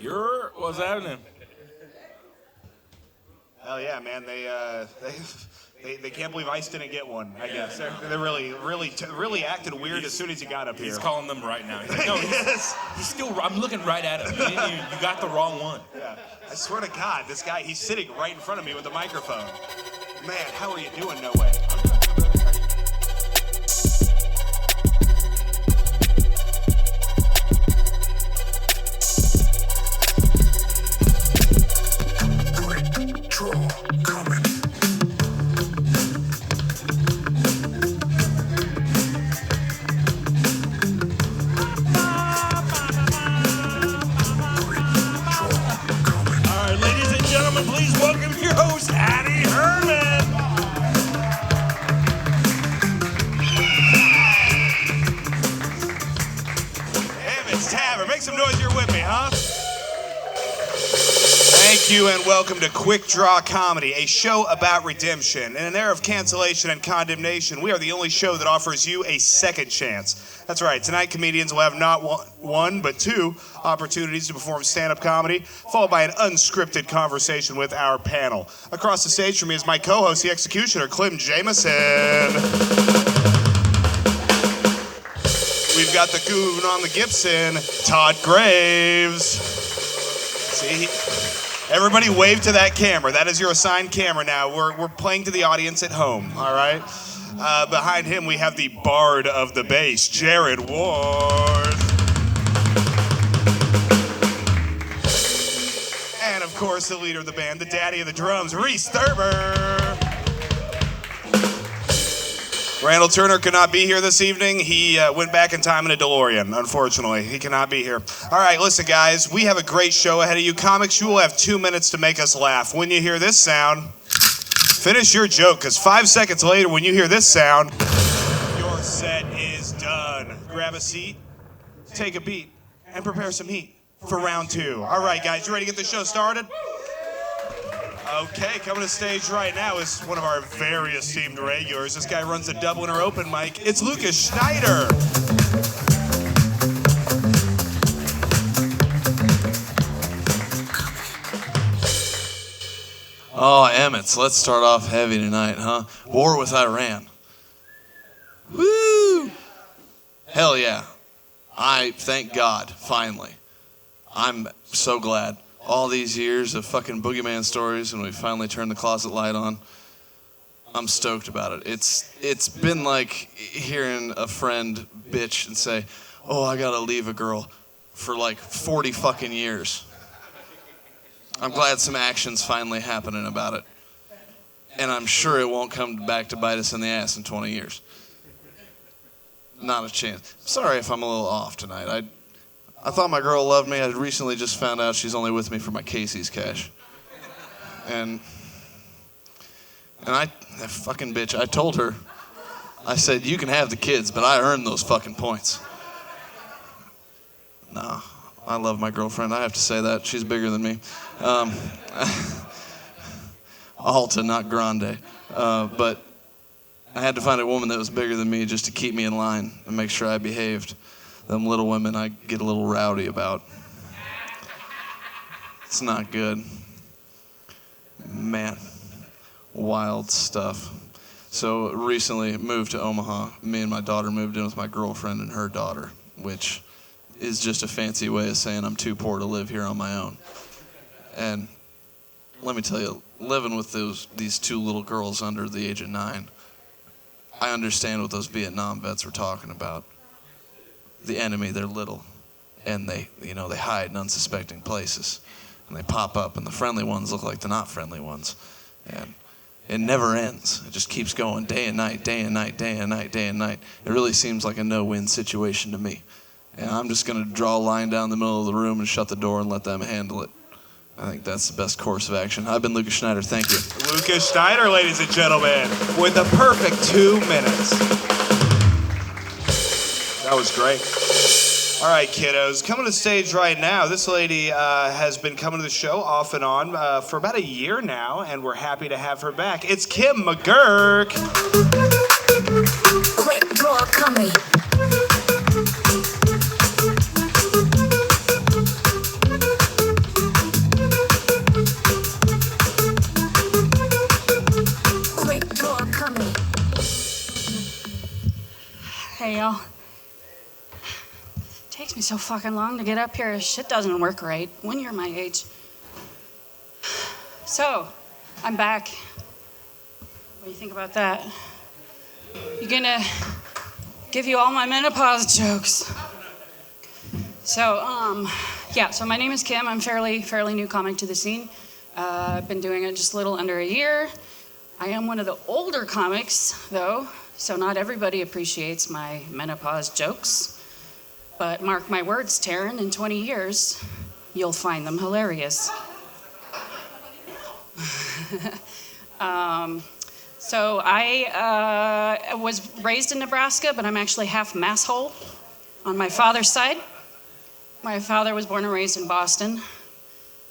What's happening? Hell yeah, man! They can't believe Ice didn't get one. I guess they're really acted weird as soon as he got up here. He's calling them right now. He's like, no, he's still. I'm looking right at him. You got the wrong one. Yeah, I swear to God, this guy, he's sitting right in front of me with the microphone. Man, how are you doing, Noe? Please welcome your host, Addy Herman. Damn, it's Tavern. Make some noise, you're with me, huh? Thank you and welcome to Quik Draw Comedy, a show about redemption. In an era of cancellation and condemnation, we are the only show that offers you a second chance. That's right, tonight comedians will have not one, but two opportunities to perform stand-up comedy, followed by an unscripted conversation with our panel. Across the stage from me is my co-host, the executioner, Clem, Jameson. We've got the goon on the Gibson, Todd Graves. See, everybody wave to that camera. That is your assigned camera now. We're playing to the audience at home, all right? Behind him, we have the bard of the bass, Jared Ward. And, of course, the leader of the band, the daddy of the drums, Reese Thurber. Randall Turner could not be here this evening. He went back in time in a DeLorean, unfortunately. He cannot be here. All right, listen, guys. We have a great show ahead of you. Comics, you will have 2 minutes to make us laugh. When you hear this sound, finish your joke, because 5 seconds later, when you hear this sound, your set is done. Grab a seat, take a beat, and prepare some heat for round 2. All right, guys, you ready to get the show started? Okay, coming to stage right now is one of our very esteemed regulars. This guy runs the Dubliner open mic. It's Lucas Schneider. Oh, Emmets, let's start off heavy tonight, huh? War with Iran. Woo! Hell yeah. I thank God, finally. I'm so glad. All these years of fucking boogeyman stories, and we finally turned the closet light on. I'm stoked about it. It's been like hearing a friend bitch and say, oh, I gotta leave a girl for like 40 fucking years. I'm glad some action's finally happening about it. And I'm sure it won't come back to bite us in the ass in 20 years. Not a chance. Sorry if I'm a little off tonight. I thought my girl loved me. I recently just found out she's only with me for my Casey's cash. And that fucking bitch, I told her, I said, you can have the kids, but I earned those fucking points. Nah, I love my girlfriend. I have to say that. She's bigger than me. Alta, not grande. But I had to find a woman that was bigger than me just to keep me in line and make sure I behaved. Them little women I get a little rowdy about. It's not good. Man, wild stuff. So recently moved to Omaha. Me and my daughter moved in with my girlfriend and her daughter, which is just a fancy way of saying I'm too poor to live here on my own. And let me tell you, living with these two little girls under the age of 9, I understand what those Vietnam vets were talking about. The enemy, they're little, and they hide in unsuspecting places, and they pop up, and the friendly ones look like the not friendly ones, and it never ends. It just keeps going day and night, day and night, day and night, day and night. It really seems like a no-win situation to me, and I'm just going to draw a line down the middle of the room and shut the door and let them handle it. I think that's the best course of action. I've been Lucas Schneider. Thank you. Lucas Schneider, ladies and gentlemen, with the perfect 2 minutes. That was great. All right, kiddos, coming to the stage right now. This lady has been coming to the show off and on for about a year now, and we're happy to have her back. It's Kim McGurk. Quik Draw Comedy. Hi, y'all. It takes me so fucking long to get up here. Shit doesn't work right when you're my age. So, I'm back. What do you think about that? You gonna give you all my menopause jokes? So, so my name is Kim. I'm fairly new comic to the scene. I've been doing it just a little under a year. I am one of the older comics, though, so not everybody appreciates my menopause jokes. But mark my words, Taryn, in 20 years, you'll find them hilarious. So I was raised in Nebraska, but I'm actually half masshole on my father's side. My father was born and raised in Boston.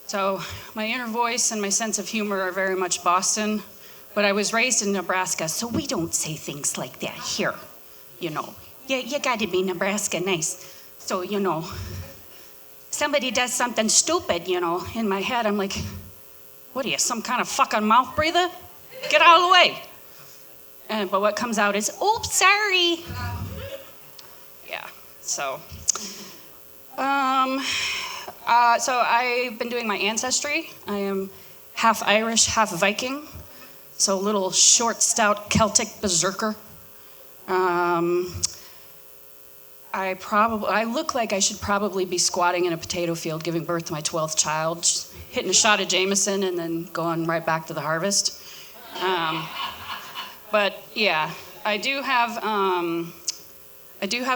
So my inner voice and my sense of humor are very much Boston, but I was raised in Nebraska, so we don't say things like that here, you know. You gotta be Nebraska nice. So, you know, somebody does something stupid, you know, in my head, I'm like, what are you, some kind of fucking mouth breather? Get out of the way. But what comes out is, oops, sorry. Yeah, so. So I've been doing my ancestry. I am half Irish, half Viking. So a little short, stout Celtic berserker. I look like I should probably be squatting in a potato field giving birth to my 12th child, just hitting a shot of Jameson and then going right back to the harvest. But yeah, I do have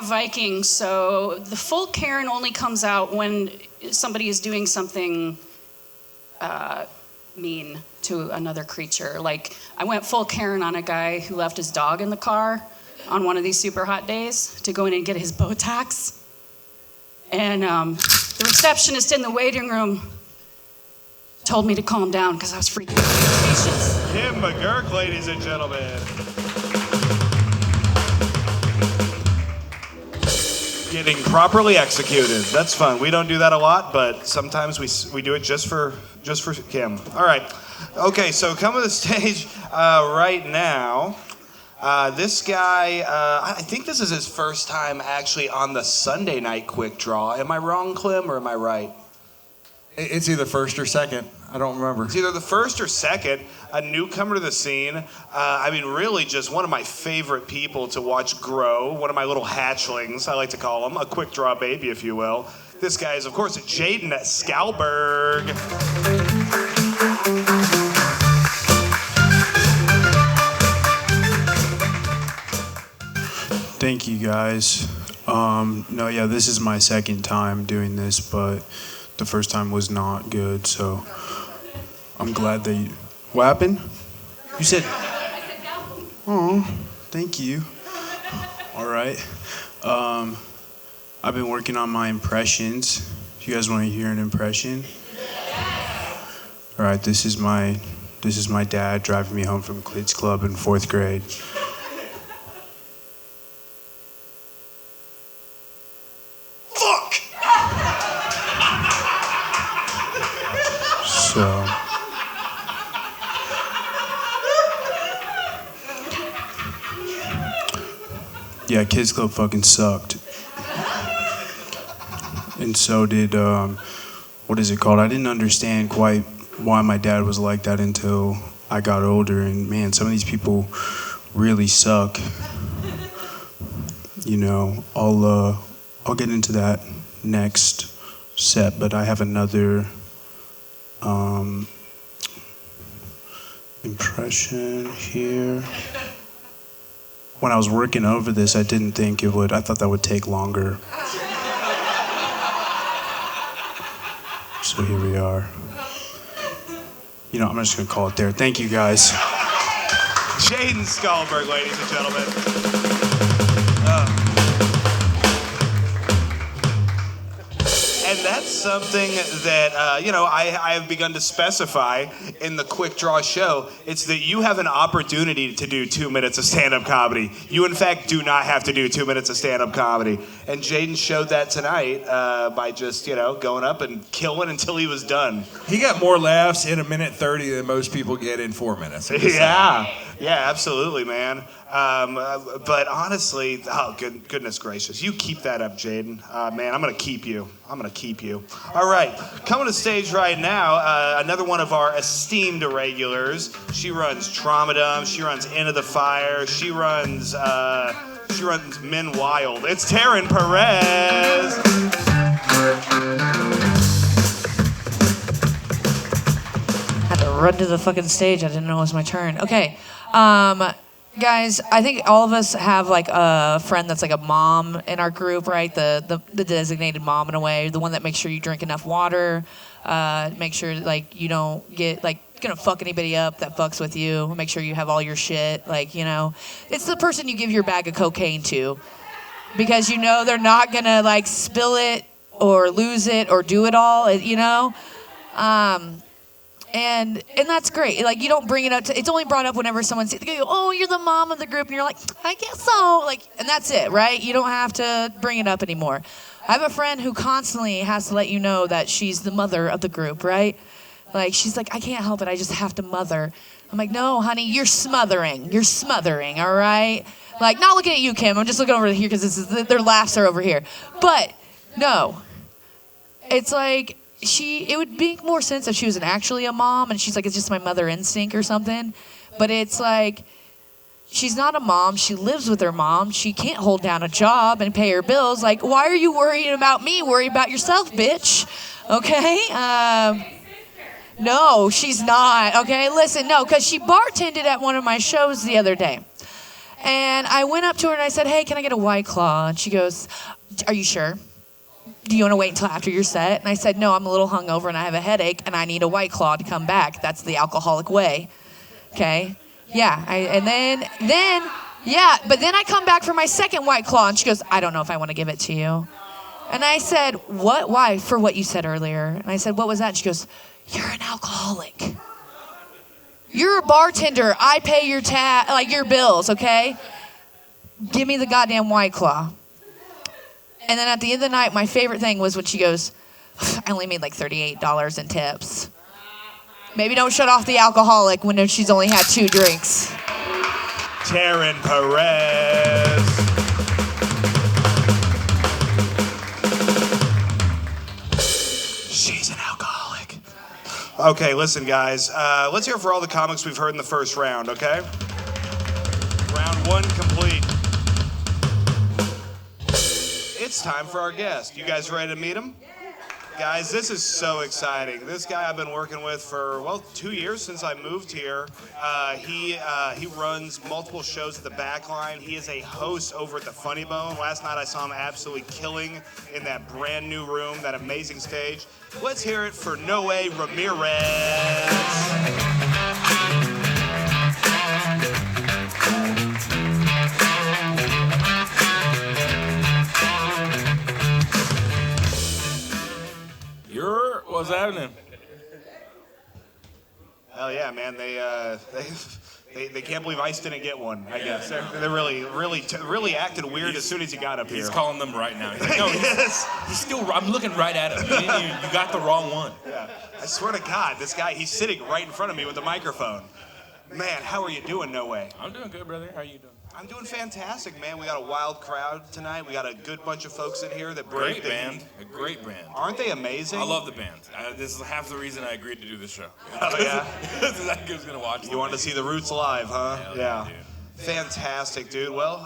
Vikings, so the full Karen only comes out when somebody is doing something mean to another creature. Like, I went full Karen on a guy who left his dog in the car on one of these super hot days to go in and get his Botox. And the receptionist in the waiting room told me to calm down because I was freaking out. Kim McGurk, ladies and gentlemen. Getting properly executed. That's fun. We don't do that a lot, but sometimes we do it just for Kim. All right. Okay, so come to the stage right now. This guy, I think this is his first time actually on the Sunday night Quik Draw. Am I wrong, Clem, or am I right? It's either first or second. I don't remember. It's either the first or second. A newcomer to the scene. Really just one of my favorite people to watch grow. One of my little hatchlings, I like to call him. A Quik Draw baby, if you will. This guy is, of course, Jaden Skalberg. Thank you, guys. This is my second time doing this, but the first time was not good, so I'm glad that you... What happened? You said... Oh, thank you. All right. I've been working on my impressions. If you guys want to hear an impression? All right, this is my dad driving me home from Kids Club in 4th grade. So, yeah, Kids Club fucking sucked. And so did, what is it called? I didn't understand quite why my dad was like that until I got older. And man, some of these people really suck. You know, I'll get into that next set, but I have another impression here. When I was working over this, I didn't think it would. I thought that would take longer. So here we are. You know, I'm just gonna call it there. Thank you, guys. Jaden Skalberg, ladies and gentlemen. And that's something that, I have begun to specify in the Quik Draw show. It's that you have an opportunity to do 2 minutes of stand-up comedy. You, in fact, do not have to do 2 minutes of stand-up comedy. And Jaden showed that tonight by just, going up and killing until he was done. He got more laughs in 1:30 than most people get in 4 minutes. Yeah. Yeah, absolutely, man. But honestly, goodness gracious, you keep that up, Jaden. Man, I'm gonna keep you. All right, coming to stage right now, another one of our esteemed irregulars. She runs Tramadum. She runs Into the Fire. She runs Men Wild. It's Taryn Perez. Had to run to the fucking stage. I didn't know it was my turn. Okay. Guys, I think all of us have like a friend that's like a mom in our group, right? The designated mom in a way, the one that makes sure you drink enough water, make sure like you don't get like gonna fuck anybody up that fucks with you, make sure you have all your shit, like, you know. It's the person you give your bag of cocaine to because you know they're not gonna like spill it or lose it or do it all, you know. And that's great. Like, you don't bring it up it's only brought up whenever someone says, oh, you're the mom of the group. And you're like, I guess so. Like, and that's it, right? You don't have to bring it up anymore. I have a friend who constantly has to let you know that she's the mother of the group, right? Like, she's like, I can't help it. I just have to mother. I'm like, no, honey, you're smothering. You're smothering, all right? Like, not looking at you, Kim. I'm just looking over here because their laughs are over here. But, no. It's like... it would make more sense if she was actually a mom and she's like, it's just my mother instinct or something. But it's like, she's not a mom. She lives with her mom. She can't hold down a job and pay her bills. Like, why are you worrying about me? Worry about yourself, bitch. Okay? No, she's not. Okay? Listen, no, because she bartended at one of my shows the other day. And I went up to her and I said, hey, can I get a White Claw? And she goes, are you sure? Do you want to wait until after your set? And I said, no, I'm a little hungover and I have a headache and I need a White Claw to come back. That's the alcoholic way. Okay? Yeah. But then I come back for my second White Claw and she goes, I don't know if I want to give it to you. And I said, what? Why? For what you said earlier. And I said, what was that? And she goes, you're an alcoholic. You're a bartender. I pay your bills, okay? Give me the goddamn White Claw. And then at the end of the night, my favorite thing was when she goes, I only made like $38 in tips. Maybe don't shut off the alcoholic when she's only had 2 drinks. Taryn Perez. She's an alcoholic. Okay, listen, guys. Let's hear it for all the comics we've heard in the first round, okay? Round 1 complete. It's time for our guest. You guys ready to meet him? Guys, this is so exciting. This guy I've been working with for, 2 years since I moved here. He runs multiple shows at the Backline. He is a host over at the Funny Bone. Last night I saw him absolutely killing in that brand new room, that amazing stage. Let's hear it for Noe Ramirez. What's happening? Hell yeah, man! They can't believe Ice didn't get one. I guess they're really acted weird as soon as he got up here. He's calling them right now. He's like, no, he's still. I'm looking right at him. You got the wrong one. Yeah, I swear to God, this guy, he's sitting right in front of me with a microphone. Man, how are you doing, No Way? I'm doing good, brother. How are you doing? I'm doing fantastic, man. We got a wild crowd tonight. We got a good bunch of folks in here that break the band. A great band. Aren't they amazing? I love the band. This is half the reason I agreed to do this show. Oh, yeah? I was going to watch You wanted to see the Roots live, huh? Yeah. Fantastic, dude. Well,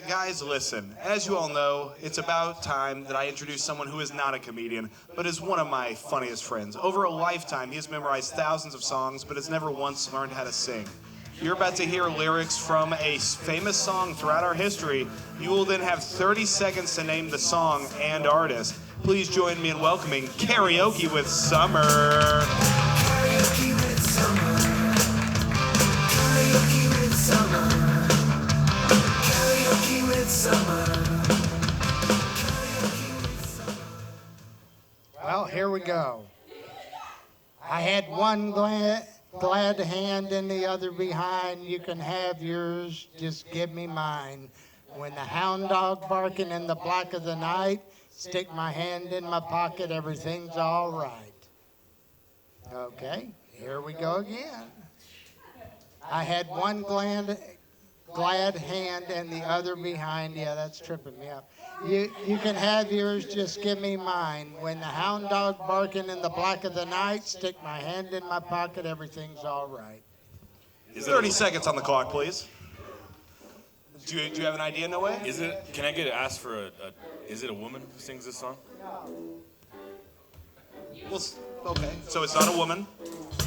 guys, listen. As you all know, it's about time that I introduce someone who is not a comedian, but is one of my funniest friends. Over a lifetime, he has memorized thousands of songs, but has never once learned how to sing. You're about to hear lyrics from a famous song throughout our history. You will then have 30 seconds to name the song and artist. Please join me in welcoming Karaoke with Summer. Karaoke with Summer. Karaoke with Summer. Karaoke with Summer. Well, here we go. I had one glad hand and the other behind. You can have yours, just give me mine. When the hound dog barking in the black of the night, stick my hand in my pocket, everything's all right. Okay, here we go again. I had one glad hand and the other behind. Yeah, that's tripping me up. You can have yours, just give me mine. When the hound dog barking in the black of the night, stick my hand in my pocket, everything's all right. 30 seconds on the clock, please. Do you have an idea, Noe? Is it? Can I get asked for is it a woman who sings this song? Well, okay, so it's not a woman.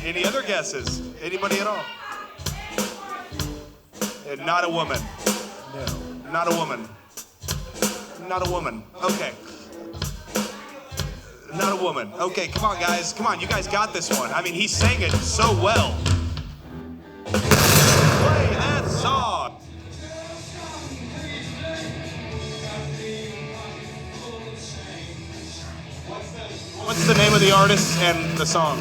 Any other guesses? Anybody at all? Not a woman. No. Not a woman. Not a woman. Okay. Not a woman. Okay, come on, guys. Come on, you guys got this one. I mean, he sang it so well. Play that song. What's the name of the artist and the song?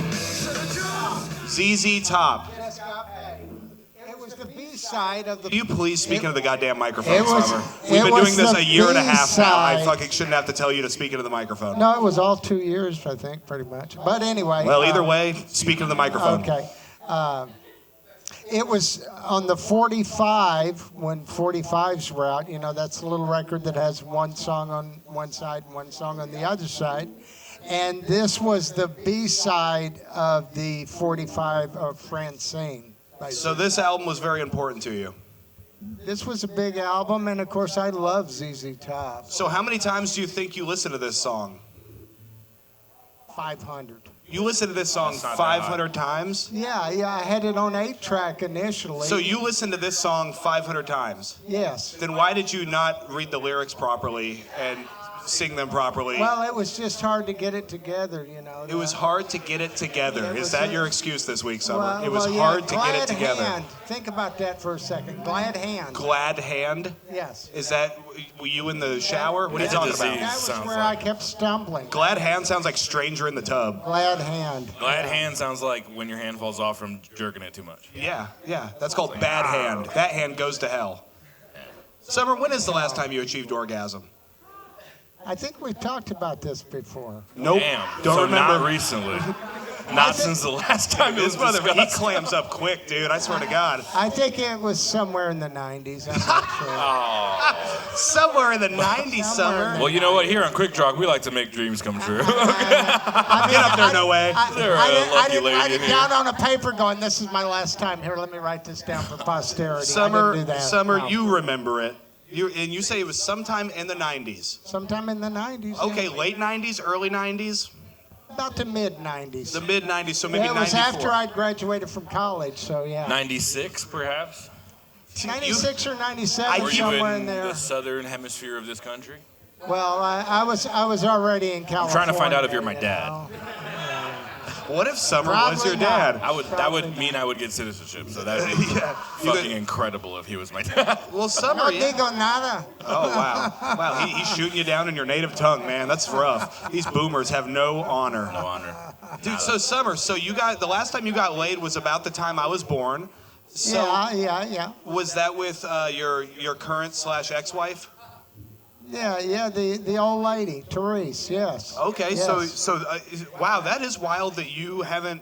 ZZ Top. It was the B-side of the... Can you please speak into the goddamn microphone, was- Summer? We've it been was doing this the a year and a half now. I B-side. fucking shouldn't have to tell you to speak into the microphone. No, it was all 2 years, I think, pretty much. But anyway... Well, either way, speak into the microphone. Okay. It was on the 45, when 45s were out. You know, that's a little record that has one song on one side and one song on the other side. And this was the B-side of the 45 of Francine. So this album was very important to you. This was a big album, and of course, I love ZZ Top. So how many times do you think you listened to this song? 500. You listened to this song That's not that 500 times? Yeah, I had it on 8-track initially. So you listened to this song 500 times? Yes. Then why did you not read the lyrics properly and sing them properly? Well, it was just hard to get it together, you know. It was hard to get it together. It Is was that a- your excuse this week, Summer? Well, It was well, yeah, hard to get it glad together. Hand. Think about that for a second. Glad hand. Glad hand? Yes. Is that, were you in the shower? What are you That's a talking disease. about? That was sounds where like. I kept stumbling. Glad hand sounds like stranger in the tub. Glad hand. Glad hand sounds like when your hand falls off from jerking it too much. Yeah. That's called bad hand. That hand goes to hell. Summer, when is the last time you achieved orgasm? I think we've talked about this before. Nope. Damn. Don't so remember. not recently. Not since the last time it was This brother, he discussed. clams up quick, dude. I swear to God. I think it was somewhere in the 90s. I'm not sure. Somewhere in the 90s, Summer. Well, you know what? Here on Quik Draw, we like to make dreams come true. Get up there, no way. They're a I lucky didn't lady write in it here. down on a paper going, this is my last time. Here, let me write this down for posterity. I Summer, didn't do that. Summer, No. you remember it. And you say it was sometime in the 90s. Sometime in the 90s. Okay, yeah. late 90s, early 90s? About the mid-90s. The mid 90s, so maybe Yeah, it was 94. after I graduated from college, so yeah. 96, perhaps? 96 or 97, Were you somewhere in in there. the southern hemisphere of this country? Well, I was already in California. I'm trying to find out if you're my you dad. know. What if Summer Probably was your not. dad? That would mean I would get citizenship, so that would be fucking incredible if he was my dad. Well, Summer, No yeah. digo nada. Oh, wow. Wow, he's shooting you down in your native tongue, man. That's rough. These boomers have no honor. No honor. Dude, so Summer, the last time you got laid was about the time I was born. So Yeah. was that with your current / ex-wife? Yeah, the old lady, Therese, yes. Okay, Yes. so wow, that is wild that you haven't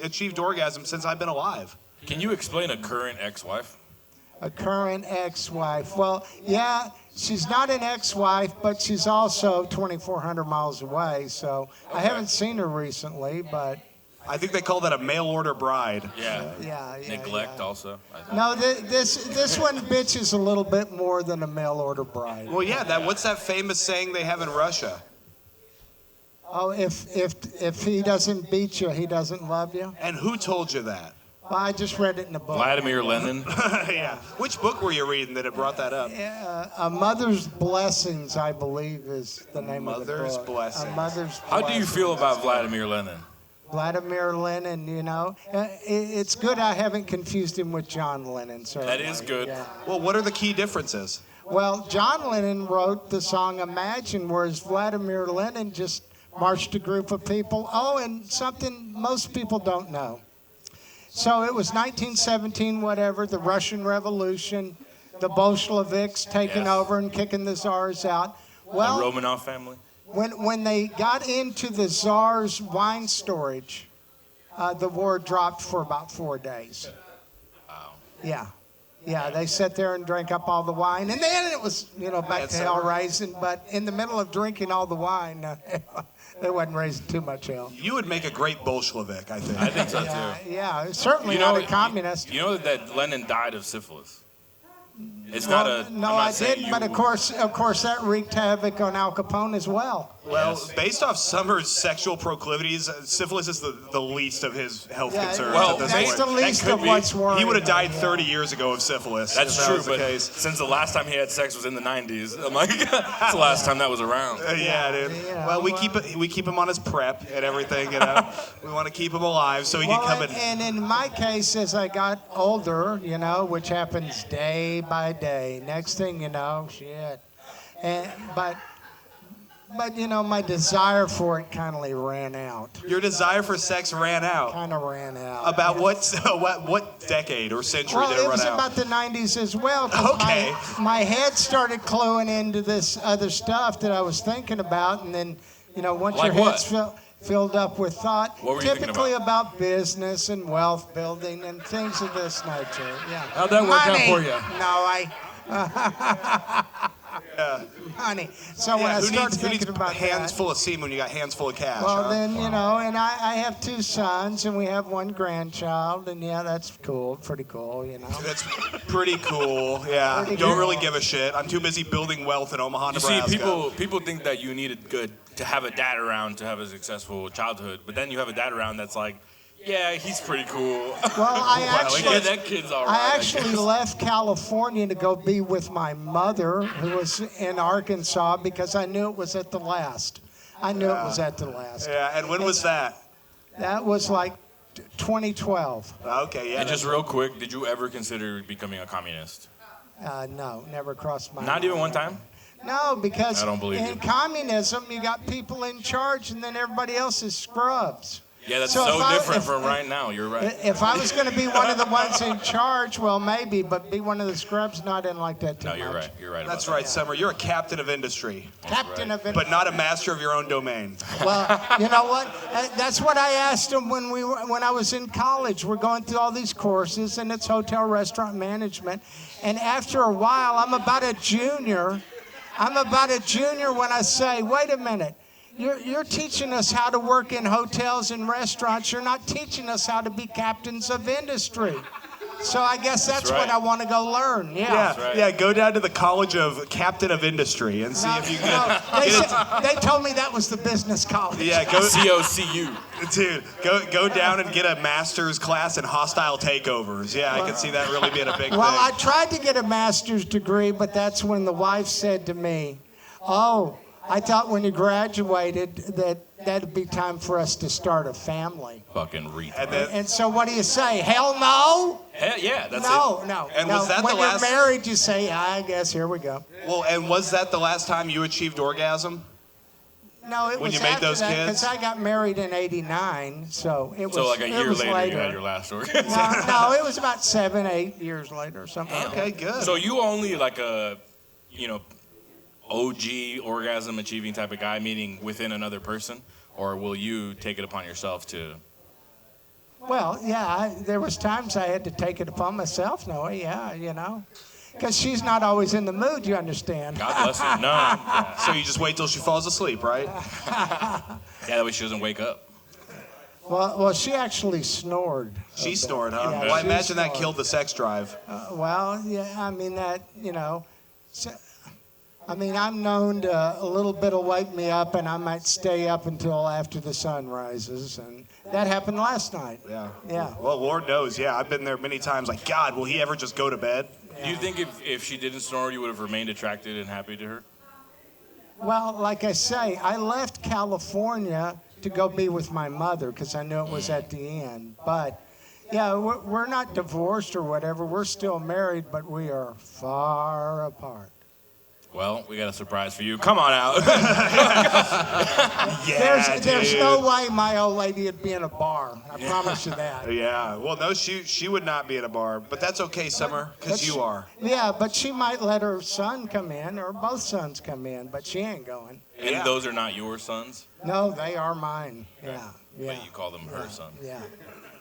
achieved orgasm since I've been alive. Can you explain a current ex-wife? A current ex-wife. Well, yeah, she's not an ex-wife, but she's also 2,400 miles away, so I haven't seen her recently, but I think they call that a mail order bride. Yeah. yeah. Neglect yeah. also. I think. No, this one bitches a little bit more than a mail order bride. Well, yeah, what's that famous saying they have in Russia? Oh, if he doesn't beat you, he doesn't love you. And who told you that? Well, I just read it in the book. Vladimir Lenin. Yeah. Which book were you reading that it brought that up? A Mother's Blessings, I believe, is the name of the Mother's book. Blessings. A Mother's How do you feel Blessings. about Vladimir Lenin? Vladimir Lenin, you know. It's good I haven't confused him with John Lennon. That is good. Yeah. Well, what are the key differences? Well, John Lennon wrote the song Imagine, whereas Vladimir Lenin just marched a group of people. Oh, and something most people don't know. So it was 1917, whatever, the Russian Revolution, the Bolsheviks taking Yes. over and kicking the Tsars out. The Well, Romanov family? when they got into the Tsar's wine storage, the war dropped for about 4 days. Wow. Yeah. Yeah, they sat there and drank up all the wine, and then it was, back to hell raising. But in the middle of drinking all the wine, they wasn't raising too much hell. You would make a great Bolshevik, I think. I think so too. Yeah, certainly not a communist. You know that Lenin died of syphilis. It's Well, not a. no, I'm not I saying didn't. But you- of course, that wreaked havoc on Al Capone as well. Well, Yes. based off Summer's sexual proclivities, syphilis is the least of his health Yeah, concerns Well, at this that's point. the least could of be. what's worrying. He would have died me, 30 years ago of syphilis. That's if that true, was the but case. since the last time he had sex was in the 90s, I'm like, that's the last time that was around. Yeah, dude. Yeah, well, we well- keep him on his prep and everything. We want to keep him alive so he Well, can come in. and in my case, as I got older, which happens day by day, next thing you know, shit. But my desire for it kind of ran out. Your desire for sex ran out. Kind of ran out. About what decade or century Well, did it it run was out? about the 90s as well. 'Cause Okay. My head started cluing into this other stuff that I was thinking about, and then, once Like your what? head's filled up with thought, What were you thinking typically about business and wealth building and things of this nature. Yeah. How'd that work out Money. for you? No, money. So when I who started needs thinking about hands that, full of semen when you got hands full of cash? well, huh? then, and I have 2 sons, and we have 1 grandchild, and yeah, that's cool, pretty cool, That's pretty cool. Yeah, Pretty don't cool. really give a shit. I'm too busy building wealth in Omaha, You see, Nebraska. people think that you needed to have a dad around to have a successful childhood, but then you have a dad around that's like, yeah, he's pretty cool. Well, Yeah, that kid's all right. I I actually guess. left California to go be with my mother, who was in Arkansas, because I knew it was at the last. I knew it was at the last. Yeah, and when was that? That was like 2012. Okay, yeah. And just real quick, did you ever consider becoming a communist? No, never crossed my Not mind. even one time? No, because I don't believe in you. communism, you got people in charge, and then everybody else is scrubs. Yeah, that's So so, if I- different if- from right now. You're right. If I was going to be one of the ones in charge, well, maybe, but be one of the scrubs, no, I didn't like that too No, much. you're right. You're right. That's about right, Summer. You're a captain of industry, Captain of it. but not a master of your own domain. Well, you know what? That's what I asked him when I was in college. We're going through all these courses, and it's hotel restaurant management. And after a while, I'm about a junior. When I say, wait a minute. You're teaching us how to work in hotels and restaurants. You're not teaching us how to be captains of industry. So I guess that's right. what I want to go learn. Yeah. right. Yeah. Go down to the College of Captain of Industry and see if you can they, get it. said, they told me that was the business college. Yeah, go, COCU. dude. Go down and get a master's class in hostile takeovers. Yeah, I can see that really being a big Well, I thing. tried to get a master's degree, but that's when the wife said to me, "Oh, I thought when you graduated that'd be time for us to start a family." Fucking retard. And then, And so what do you say? Hell no? Hell yeah, that's No, it. no. And no. was that when the last- you're married, you say, I guess here we go. well, and was that the last time you achieved orgasm? No, it When was you made after those that kids? because I got married in '89, so it was. So like a it year was later, you had your last orgasm. No, it was about 7-8 years later or something. Okay, good. So you only like a, OG orgasm achieving type of guy, meaning within another person, or will you take it upon yourself to? Well, yeah, there was times I had to take it upon myself, Noe, yeah, because she's not always in the mood, you understand. God bless her. No. Yeah. So you just wait till she falls asleep, right? Yeah, that way she doesn't wake up. Well, she actually snored. She snored, huh? Yeah, Well, I she imagine that snored. killed the sex drive. Well, yeah, I mean that, so, I'm known to a little bit will wake me up, and I might stay up until after the sun rises, and that happened last night. Yeah. Yeah. Well, Lord knows, yeah. I've been there many times. Like, God, will he ever just go to bed? Do you think if she didn't snore, you would have remained attracted and happy to her? Well, like I say, I left California to go be with my mother because I knew it was at the end. But, yeah, we're not divorced or whatever. We're still married, but we are far apart. Well, we got a surprise for you. Come on out. Yeah, There's dude. no way my old lady would be in a bar. I promise you that. Yeah. Well, no, she would not be in a bar, but that's okay, Summer, because you are. Yeah, but she might let her son come in or both sons come in, but she ain't going. And Yeah. those are not your sons? No, they are mine. Yeah. Yeah. But you call them her son. Yeah.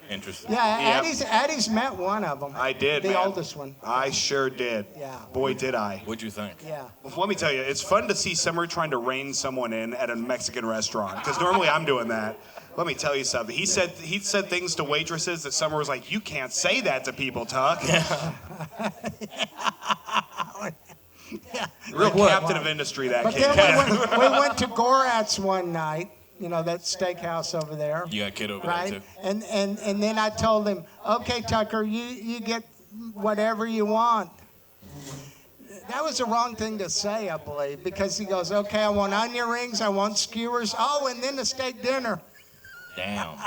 Interesting. Yeah, Yep. Addie's met one of them. I did, The man. oldest one. I sure did. Yeah. Boy, did I. What'd you think? Yeah. Well, let me tell you, it's fun to see Summer trying to rein someone in at a Mexican restaurant, because normally I'm doing that. Let me tell you something. He said things to waitresses that Summer was like, "You can't say that to people, Tuck." Real captain of industry, that But kid. then we went to Gorat's one night, you know, that steakhouse over there. You got a kid over Right? there, too. And then I told him, okay, Tucker, you get whatever you want. That was the wrong thing to say, I believe, because he goes, okay, I want onion rings, I want skewers, oh, and then a steak dinner. Damn.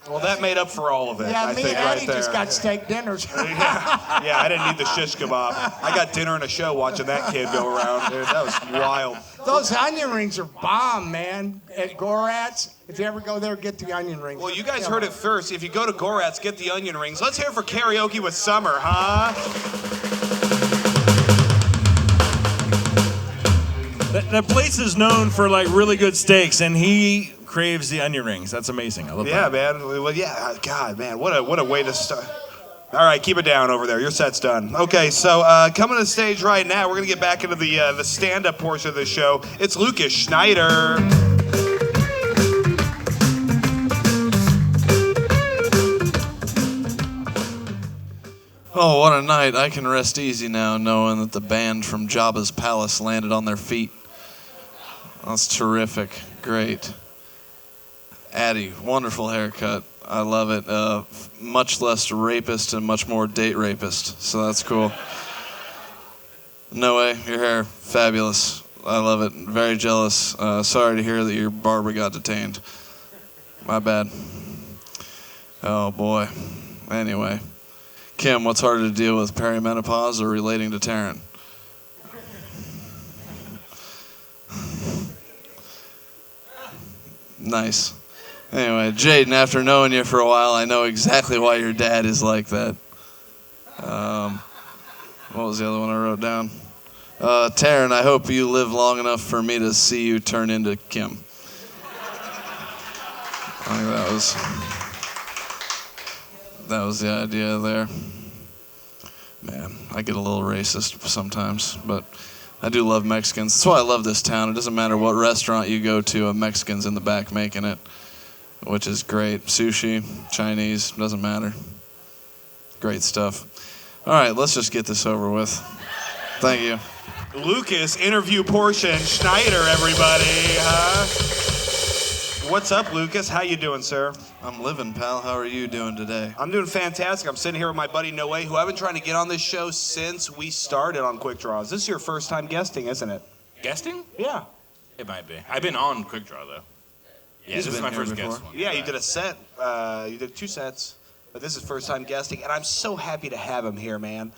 Well, that made up for all of it, Yeah, I me think, and right Addy there. just got steak dinners. Yeah, I didn't need the shish kebab. I got dinner and a show watching that kid go around. Dude, that was wild. Those onion rings are bomb, man. At Gorat's, if you ever go there, get the onion rings. Well, you guys heard it first. If you go to Gorat's, get the onion rings. Let's hear it for karaoke with Summer, huh? That place is known for like really good steaks, and he craves the onion rings. That's amazing. I love Yeah, that. man. Well, yeah. God, man. What a way to start. All right, keep it down over there. Your set's done. Okay, so coming to the stage right now, we're gonna get back into the stand-up portion of the show. It's Lucas Schneider. Oh, what a night. I can rest easy now knowing that the band from Jabba's Palace landed on their feet. That's terrific. Great. Addy, wonderful haircut. I love it. Much less rapist and much more date rapist. So that's cool. Noe, your hair, fabulous. I love it. Very jealous. Sorry to hear that your barber got detained. My bad. Oh, boy. Anyway. Kim, what's harder to deal with, perimenopause or relating to Taryn? Nice. Anyway, Jaden, after knowing you for a while, I know exactly why your dad is like that. What was the other one I wrote down? Taryn, I hope you live long enough for me to see you turn into Kim. I think that was the idea there. Man, I get a little racist sometimes, but I do love Mexicans. That's why I love this town. It doesn't matter what restaurant you go to, a Mexican's in the back making it, which is great. Sushi, Chinese, doesn't matter. Great stuff. All right, let's just get this over with. Thank you. Lucas, interview portion. Schneider, everybody, huh? What's up, Lucas? How you doing, sir? I'm living, pal. How are you doing today? I'm doing fantastic. I'm sitting here with my buddy Noe, who I've been trying to get on this show since we started on Quik Draws. This is your first time guesting, isn't it? Guesting? Yeah. It might be. I've been on Quik Draw, though. Yeah, He's this is been my here first before. guest one. Yeah, you did a set. You did 2 sets. But this is first time guesting, and I'm so happy to have him here, man.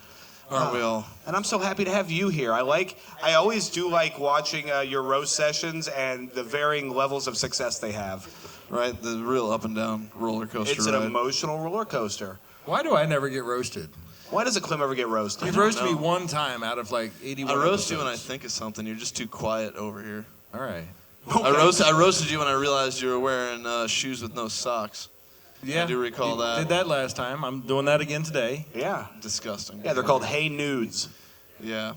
Aren't we all? And I'm so happy to have you here. I always do like watching your roast sessions and the varying levels of success they have. Right? The real up and down roller coaster It's an ride. emotional roller coaster. Why do I never get roasted? Why doesn't Clem ever get roasted? You've roasted me one time out of like 81 I roast you when I episodes. think of something. You're just too quiet over here. All right. I roasted you when I realized you were wearing shoes with no socks. Yeah. I do recall you that. Did that last time. I'm doing that again today. Yeah. Disgusting. Yeah, they're called Hey Nudes. Yeah.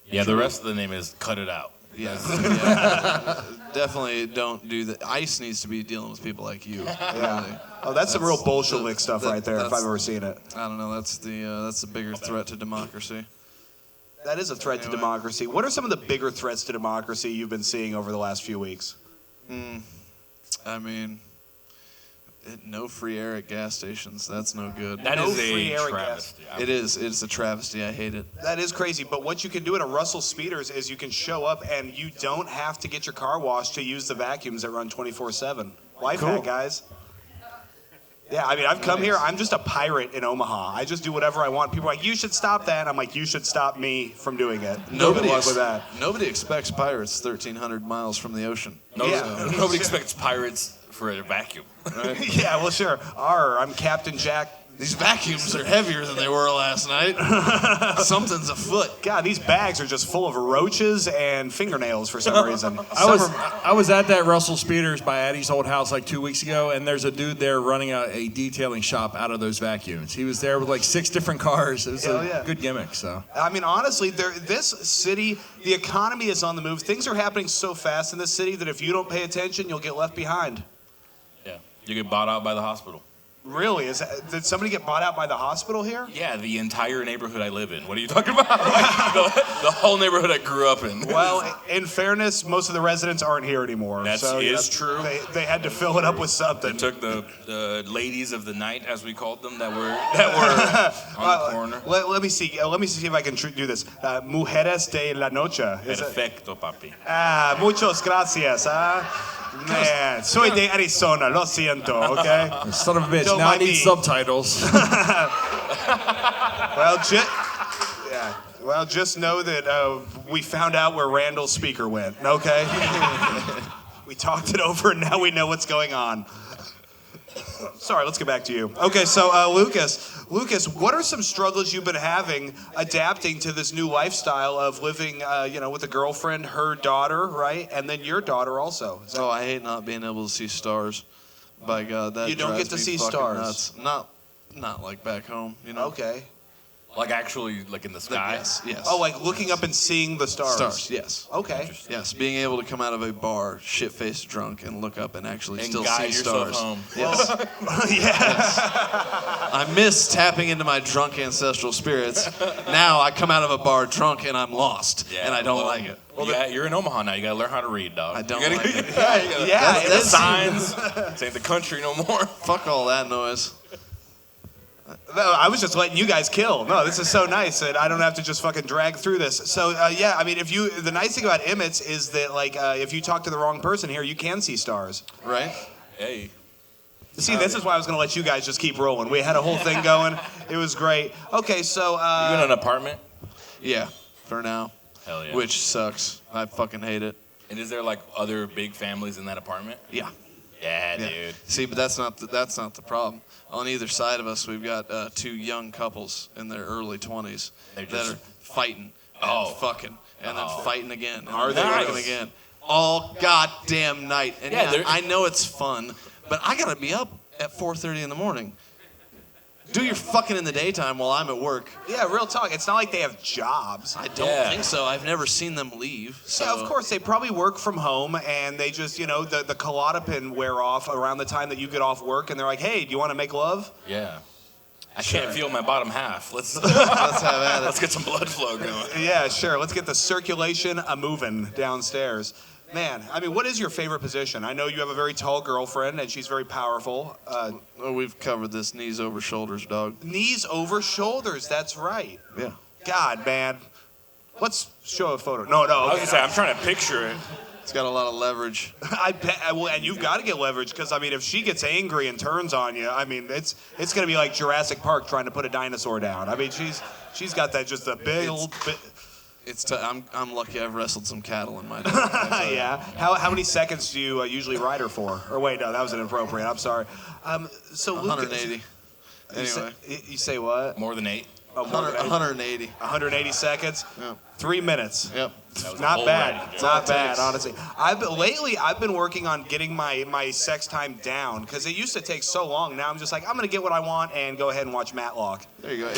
Yeah, the rest of the name is Cut It Out. Yeah. Yeah. Definitely don't do that. ICE needs to be dealing with people like you. Yeah. Really. Oh, that's some real Bolshevik stuff right there, if that's- I've ever seen it. I don't know. That's the bigger threat to democracy. That is a threat to Anyway. democracy. What are some of the bigger threats to democracy you've been seeing over the last few weeks? I mean, no free air at gas stations. That's no good. That No is free a air travesty. It is. It's a travesty. I hate it. That is crazy, but what you can do at a Russell Speeders is you can show up and you don't have to get your car washed to use the vacuums that run 24/7. Life hack, guys. Yeah, I mean, I've come here. I'm just a pirate in Omaha. I just do whatever I want. People are like, you should stop that. I'm like, you should stop me from doing it. Nobody Good luck with that. Nobody expects pirates 1,300 miles from the ocean. Nobody expects pirates for a vacuum. Yeah, well, sure. I'm Captain Jack These vacuums are heavier than they were last night. Something's afoot. God, these bags are just full of roaches and fingernails for some reason. I was at that Russell Speeders by Addy's old house like 2 weeks ago, and there's a dude there running a detailing shop out of those vacuums. He was there with like 6 different cars. It was a good gimmick. So I mean, honestly, this city, the economy is on the move. Things are happening so fast in this city that if you don't pay attention, you'll get left behind. Yeah, you get bought out by the hospital. Really? Did somebody get bought out by the hospital here? Yeah, the entire neighborhood I live in. What are you talking about? Like, the whole neighborhood I grew up in. Well, in fairness, most of the residents aren't here anymore. That is true. They had to fill it up with something. They took the ladies of the night, as we called them, that were on the corner. Let me see. Let me see if I can do this. Mujeres de la noche. Perfecto, papi. Muchas gracias. Man, soy de Arizona. Lo siento. Okay. Son of a bitch. Don't Now I mind need me. subtitles. Well, just know that we found out where Randall's speaker went. Okay. We talked it over, and now we know what's going on. Sorry, let's get back to you. Okay, so Lucas, what are some struggles you've been having adapting to this new lifestyle of living, with a girlfriend, her daughter, right, and then your daughter also? Oh, I hate not being able to see stars. By God, that You don't drives get to me see fucking stars? Nuts. Not like back home, you know. Okay. Like actually, like in the sky? Yes. Oh, like looking up and seeing the stars. Stars, yes. Okay. Yes, being able to come out of a bar, shit-faced drunk, and look up and actually And still guide see yourself stars. home. Yes. I miss tapping into my drunk ancestral spirits. Now I come out of a bar drunk and I'm lost, and I don't like it. Well, you're in Omaha now. You gotta learn how to read, dog. I don't You gotta- like it. That's signs. This ain't the country no more. Fuck all that noise. No, I was just letting you guys kill. No, this is so nice that I don't have to just fucking drag through this. So I mean, the nice thing about Emmett's is that if you talk to the wrong person here, you can see stars. Right? Hey. See, this is why I was gonna let you guys just keep rolling. We had a whole thing going. It was great. Okay, so You in an apartment? Yeah, for now. Hell yeah. Which sucks. I fucking hate it. And is there like other big families in that apartment? Yeah. Yeah, dude. See, but that's not the problem. On either side of us, we've got 2 young couples in their early 20s that are fighting and fucking and then fighting again and Are then they? fighting again all goddamn night. And Yeah, I know it's fun, but I gotta be up at 4:30 in the morning. Do your fucking in the daytime while I'm at work. yeah, real talk. It's not like they have jobs. I don't think so. I've never seen them leave. So. Yeah, of course. They probably work from home, and they just, the Klonopin wear off around the time that you get off work, and they're like, hey, do you want to make love? Yeah. I can't feel my bottom half. Let's Let's have at it. let's get some blood flow going. Yeah, sure. Let's get the circulation a-moving downstairs. Man, I mean, what is your favorite position? I know you have a very tall girlfriend, and she's very powerful. Oh, we've covered this knees over shoulders, dog. Knees over shoulders, that's right. Yeah. God, man. Let's show a photo. No, I was okay. gonna say, I'm trying to picture it. It's got a lot of leverage. I bet, well, and you've got to get leverage because I mean, if she gets angry and turns on you, I mean, it's gonna be like Jurassic Park trying to put a dinosaur down. I mean, she's got that just a big old. I'm lucky I've wrestled some cattle in my day. Yeah. How many seconds do you usually ride her for? Or wait, no, that was inappropriate. I'm sorry. So 180. Lucas, Anyway. you say what? More than 8. 180. 180 seconds. Yeah. 3 minutes. Yep. Not whole bad. range. Not bad, honestly. Lately I've been working on getting my sex time down because it used to take so long. Now I'm just like I'm gonna get what I want and go ahead and watch Matlock. There you go.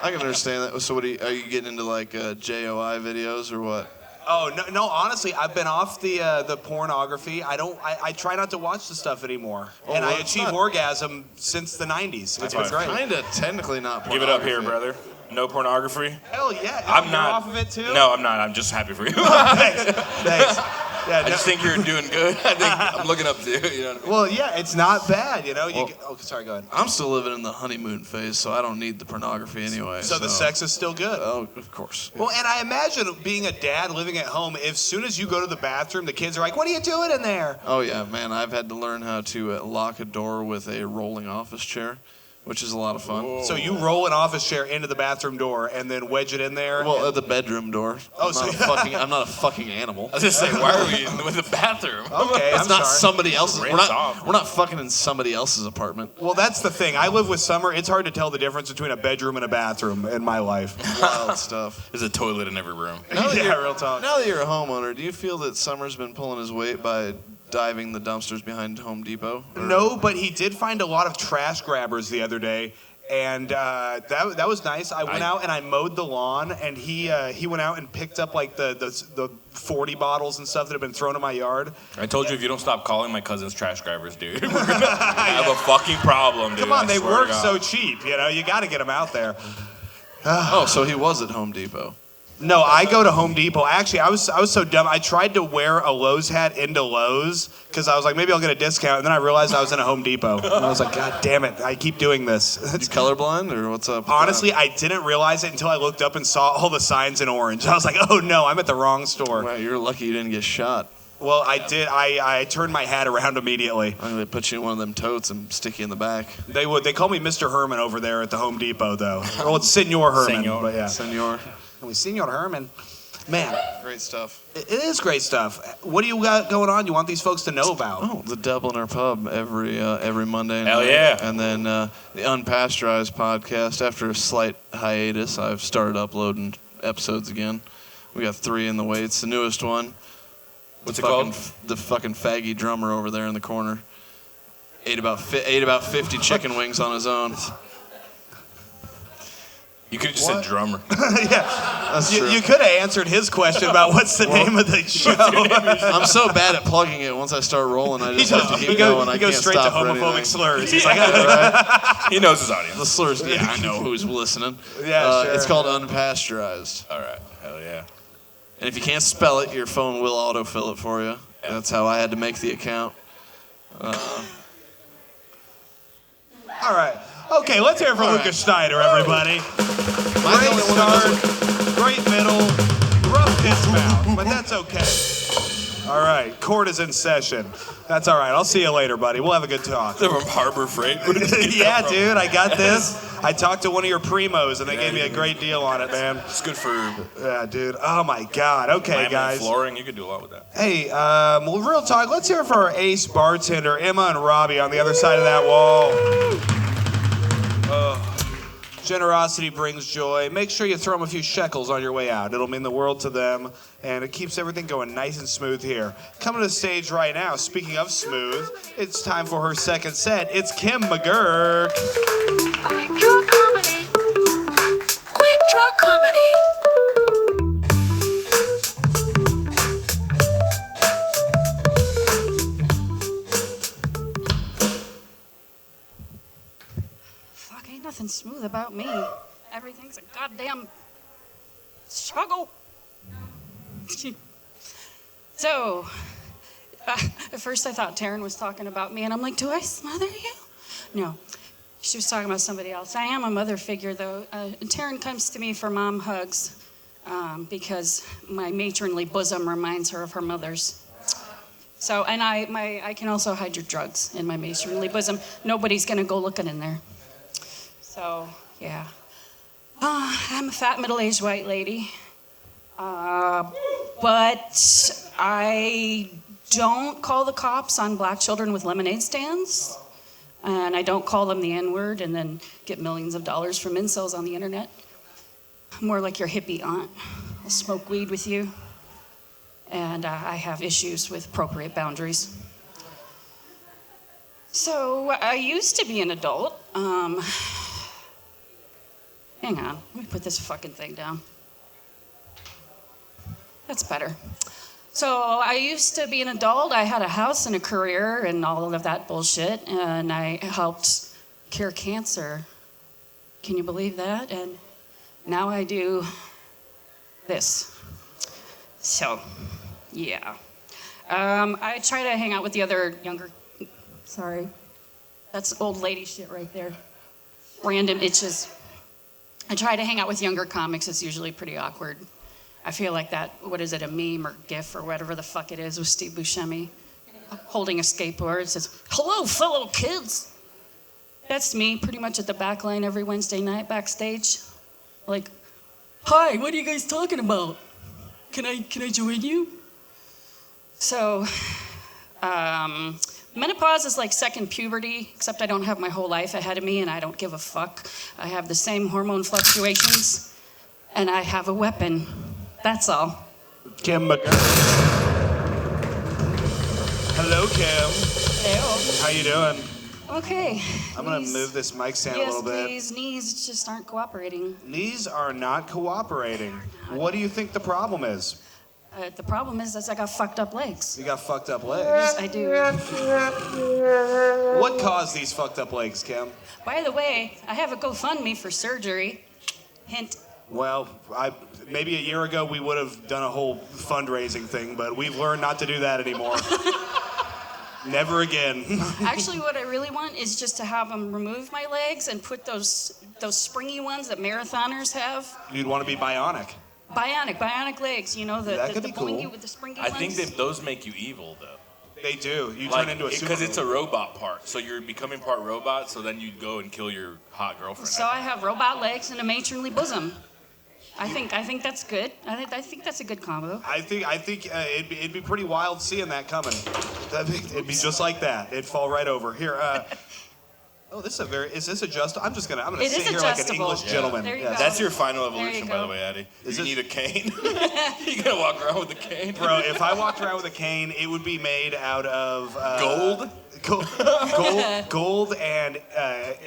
I can understand that. So, are you getting into like JOI videos or what? Oh no! Honestly, I've been off the pornography. I try not to watch the stuff anymore, and I achieve orgasm since the '90s. It's been great. Kinda technically not. Give it up here, brother. No pornography. Hell yeah! I'm You're not off of it too. No, I'm not. I'm just happy for you. Thanks. Yeah, I just think you're doing good. I think I'm looking up to you. You know what I mean? Well, yeah, it's not bad. Sorry, go ahead. I'm still living in the honeymoon phase, so I don't need the pornography anyway. So the sex is still good. Oh, of course. Well, and I imagine being a dad living at home, as soon as you go to the bathroom, the kids are like, what are you doing in there? Oh, yeah, man. I've had to learn how to lock a door with a rolling office chair, which is a lot of fun. So you roll an office chair into the bathroom door and then wedge it in there? Well, at the bedroom door. I'm not a fucking animal. I was just saying, why are we in the bathroom? Okay, it's I'm not sorry. somebody else's. We're Off. not fucking in somebody else's apartment. Well, that's the thing. I live with Summer. It's hard to tell the difference between a bedroom and a bathroom in my life. Wild stuff. There's a toilet in every room. Real talk. Now that you're a homeowner, do you feel that Summer's been pulling his weight by diving the dumpsters behind Home Depot? Or? No, but he did find a lot of trash grabbers the other day. And that was nice. I went out and I mowed the lawn, and he went out and picked up like the 40 bottles and stuff that have been thrown in my yard. I told you if you don't stop calling my cousins trash grabbers, dude, we're gonna have a fucking problem, dude. Come on, I they swear to work God. so cheap. You know, you got to get them out there. Oh, so he was at Home Depot. No, I go to Home Depot. Actually, I was so dumb. I tried to wear a Lowe's hat into Lowe's because I was like, maybe I'll get a discount. And then I realized I was in a Home Depot. And I was like, God damn it, I keep doing this. You colorblind or what's up? Honestly, I didn't realize it until I looked up and saw all the signs in orange. I was like, oh no, I'm at the wrong store. Wow, you're lucky you didn't get shot. Well, I did. I turned my hat around immediately. I'm gonna put you in one of them totes and stick you in the back. They would. They call me Mr. Herman over there at the Home Depot, though. Well, it's Senor Herman. Senor. But yeah. Senor. Senor Herman. Man, Great stuff. it is great stuff. What do you got going on? You want these folks to know about? Oh, the Dubliner Pub every Monday night. Hell yeah. And then the Unpasteurized podcast. After a slight hiatus, I've started uploading episodes again. We got 3 in the weights. The newest one. What's it called? The fucking faggy drummer over there in the corner. Ate about 50 chicken wings on his own. You could have just said drummer. That's true. You could have answered his question about what's the name of the show. I'm so bad at plugging it. Once I start rolling, I just have to keep going. I He goes can't straight to stop for homophobic anything. slurs. He's like, He knows his audience. The slurs. Yeah, I know who's listening. Yeah, sure. It's called Unpasteurized. All right. Hell yeah. And if you can't spell it, your phone will autofill it for you. That's how I had to make the account. all right. Okay, let's hear it for Lucas Schneider, everybody. Great start, great middle, rough dismount, but that's okay. All right, court is in session. That's all right. I'll see you later, buddy. We'll have a good talk. They're from Harbor Freight. Yeah, dude, I got this. I talked to one of your primos, and they gave me a great deal on it, man. It's good for Yeah, dude. Oh, my God. Okay, laminate guys. flooring. You could do a lot with that. Hey, well, real talk. Let's hear it for our ace bartender, Emma and Robbie, on the other side of that wall. Generosity brings joy. Make sure you throw them a few shekels on your way out. It'll mean the world to them, and it keeps everything going nice and smooth here. Coming to the stage right now, speaking of smooth, it's time for her second set. It's Kim McGurk. Quik Draw Comedy. Quik Draw Comedy. Fuck, ain't nothing smooth about me. Everything's a goddamn struggle. So, at first I thought Taryn was talking about me, and I'm like, do I smother you? No, she was talking about somebody else. I am a mother figure, though. Taryn comes to me for mom hugs because my matronly bosom reminds her of her mother's. So, and I can also hide your drugs in my matronly bosom. Nobody's gonna go looking in there. So, yeah. I'm a fat, middle-aged white lady. But I don't call the cops on black children with lemonade stands. And I don't call them the N-word and then get millions of dollars from incels on the internet. I'm more like your hippie aunt. I'll smoke weed with you. And I have issues with appropriate boundaries. So I used to be an adult. Hang on, let me put this fucking thing down. That's better. So I used to be an adult. I had a house and a career and all of that bullshit, and I helped cure cancer. Can you believe that? And now I do this. So, yeah. I try to hang out with the other younger... Sorry. That's old lady shit right there. Random itches. I try to hang out with younger comics. It's usually pretty awkward. I feel like that, what is it, a meme or GIF or whatever the fuck it is with Steve Buscemi holding a skateboard. It says, "Hello, fellow kids." That's me, pretty much at the back line every Wednesday night backstage. Like, hi, what are you guys talking about? Can I join you? So, menopause is like second puberty, except I don't have my whole life ahead of me and I don't give a fuck. I have the same hormone fluctuations and I have a weapon. That's all. Kim Hello, Kim. Hello. How you doing? Okay. I'm gonna move this mic stand a little bit. Yes, please. Knees just aren't cooperating. Knees are not cooperating. What do you think the problem is? The problem is I got fucked up legs. You got fucked up legs. Yes, I do. What caused these fucked up legs, Kim? By the way, I have a GoFundMe for surgery. Hint. Well, maybe a year ago we would have done a whole fundraising thing, but we've learned not to do that anymore. Never again. Actually, what I really want is just to have them remove my legs and put those springy ones that marathoners have. You'd want to be bionic. Bionic legs, you know, the be boingy cool. with the springy I ones. think that those make you evil, though. They do. You Like, turn into a super. because it's a robot part, so you're becoming part robot. So then you go and kill your hot girlfriend. So I have robot legs and a matronly bosom. I think that's good. I think that's a good combo. I think it'd be pretty wild seeing that coming. It'd be just like that. It'd fall right over here. Oh, this is this adjustable? I'm gonna It sit is here like an adjustable. English gentleman. There you Yes. go. That's your final There you evolution, by go. the way, Addy. Is You it- need a cane. You gotta walk around with a cane, Bro, if I walked around with a cane, it would be made out of Gold? gold and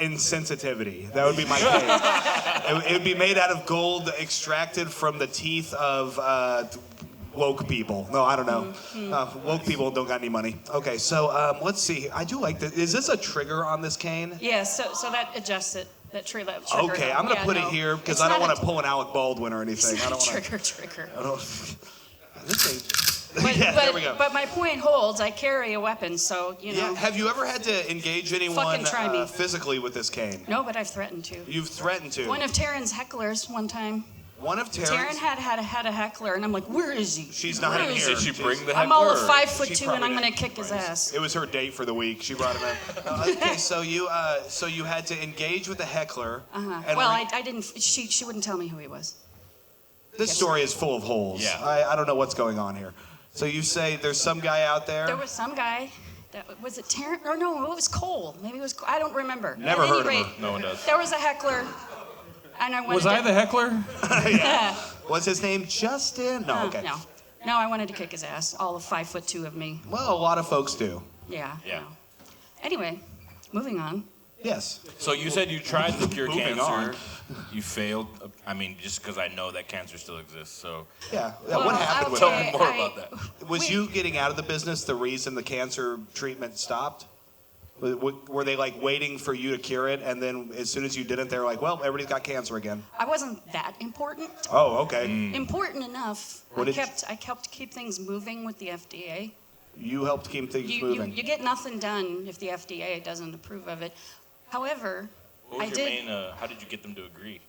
insensitivity. That would be my cane. It would be made out of gold extracted from the teeth of woke people. No, I don't know. Woke people don't got any money. Okay, so let's see. I do like this. Is this a trigger on this cane? Yeah, so that adjusts it. That trigger. Okay, I'm gonna put it here because I don't want to pull an Alec Baldwin or anything. I don't want to. Trigger. I don't. This thing. But, Yeah, there we go. but my point holds. I carry a weapon, so you know. Yeah. Have you ever had to engage anyone Fucking try me. physically with this cane? No, but I've threatened to. You've threatened to. One of Taryn's hecklers one time. One of Taryn's? Taryn had a heckler, and I'm like, where is he? She's not Where in is here. Did she bring the heckler? I'm all of or- 5'2", She and I'm probably gonna did. kick his ass. It was her date for the week. She brought him in. Okay, so you had to engage with the heckler. and Well, I didn't. She wouldn't tell me who he was. This story is full of holes. Yeah. I don't know what's going on here. So you say there's some guy out there. There was some guy. Was it Taryn? Or no, it was Cole. Maybe it was. I don't remember. Never At any heard of rate, her. No one does. There was a heckler, and I wanted. Was I the heckler? Yeah. Was his name Justin? No. Okay. No, I wanted to kick his ass. All of 5'2" of me. Well, a lot of folks do. Yeah. Yeah. no. Anyway, moving on. Yes. So you said you tried to cure Moving cancer. on. You failed. I mean, just because I know that cancer still exists. So Yeah. Well, what happened with tell that? me more about that. Was you getting out of the business the reason the cancer treatment stopped? Were they like waiting for you to cure it, and then as soon as you didn't, they were like, "Well, everybody's got cancer again." I wasn't that important. Oh, okay. Important enough. What did you- I kept keep things moving with the FDA. You helped keep things moving. You get nothing done if the FDA doesn't approve of it. However, what was I your did. main? How did you get them to agree?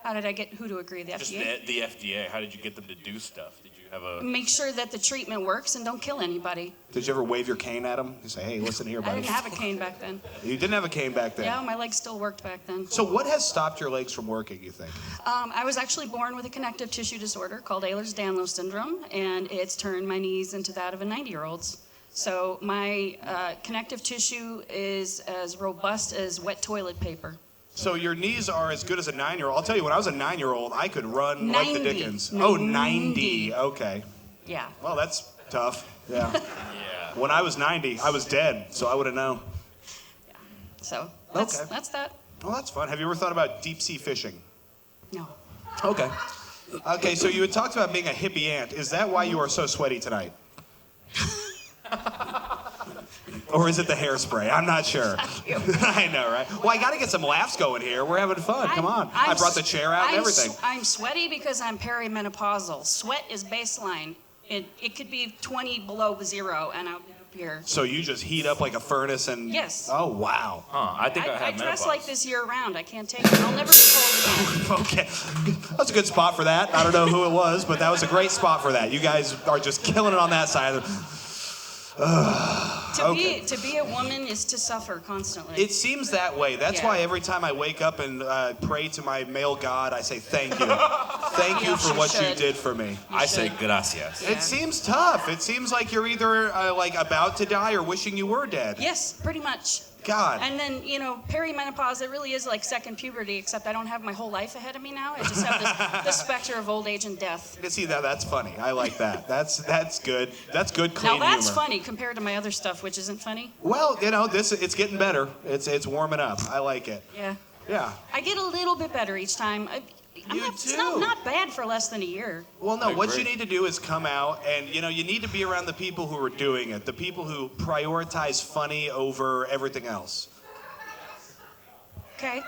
How did I get who to agree? The Just FDA? the FDA. How did you get them to do stuff? Did you have a? Make sure that the treatment works and don't kill anybody. Did you ever wave your cane at them? You say, "Hey, listen here, I buddy." didn't have a cane back then. You didn't have a cane back then. Yeah, my legs still worked back then. So what has stopped your legs from working, you think? I was actually born with a connective tissue disorder called Ehlers-Danlos syndrome, and it's turned my knees into that of a 90-year-old's. So my connective tissue is as robust as wet toilet paper. So your knees are as good as a 9-year-old. I'll tell you, when I was a 9-year-old, I could run like the 90. Dickens. 90. Oh, 90. Okay. Yeah. Well, that's tough. Yeah. Yeah. When I was 90, I was dead, so I would have known. So Okay. that's that. Well, that's fun. Have you ever thought about deep sea fishing? No. Okay. Okay, so you had talked about being a hippie ant. Is that why you are so sweaty tonight? Or is it the hairspray? I'm not sure. I know, right? Well, I got to get some laughs going here. We're having fun. Come on. I brought the chair out and everything. I'm sweaty because I'm perimenopausal. Sweat is baseline. It could be 20 below zero, and I'll be up here. So you just heat up like a furnace and... Yes. Oh, wow. Huh? I think I I have dress menopause. like this year round. I can't take it. I'll never be cold again. Okay. That's a good spot for that. I don't know who it was, but that was a great spot for that. You guys are just killing it on that side. To be a woman is to suffer constantly. It seems that way. That's Yeah. why every time I wake up and pray to my male God, I say thank you. Thank you for what you did for me. I say gracias. It seems tough. It seems like you're either like about to die or wishing you were dead. Yes, pretty much. God. And then, perimenopause, it really is like second puberty, except I don't have my whole life ahead of me now. I just have the specter of old age and death. You see that's funny. I like that. That's good. That's good clean Now that's humor. funny compared to my other stuff, which isn't funny. Well, it's getting better. It's warming up. I like it. Yeah. Yeah. I get a little bit better each time. It's not bad for less than a year. Well, no, what you need to do is come out and, you need to be around the people who are doing it, the people who prioritize funny over everything else. Okay.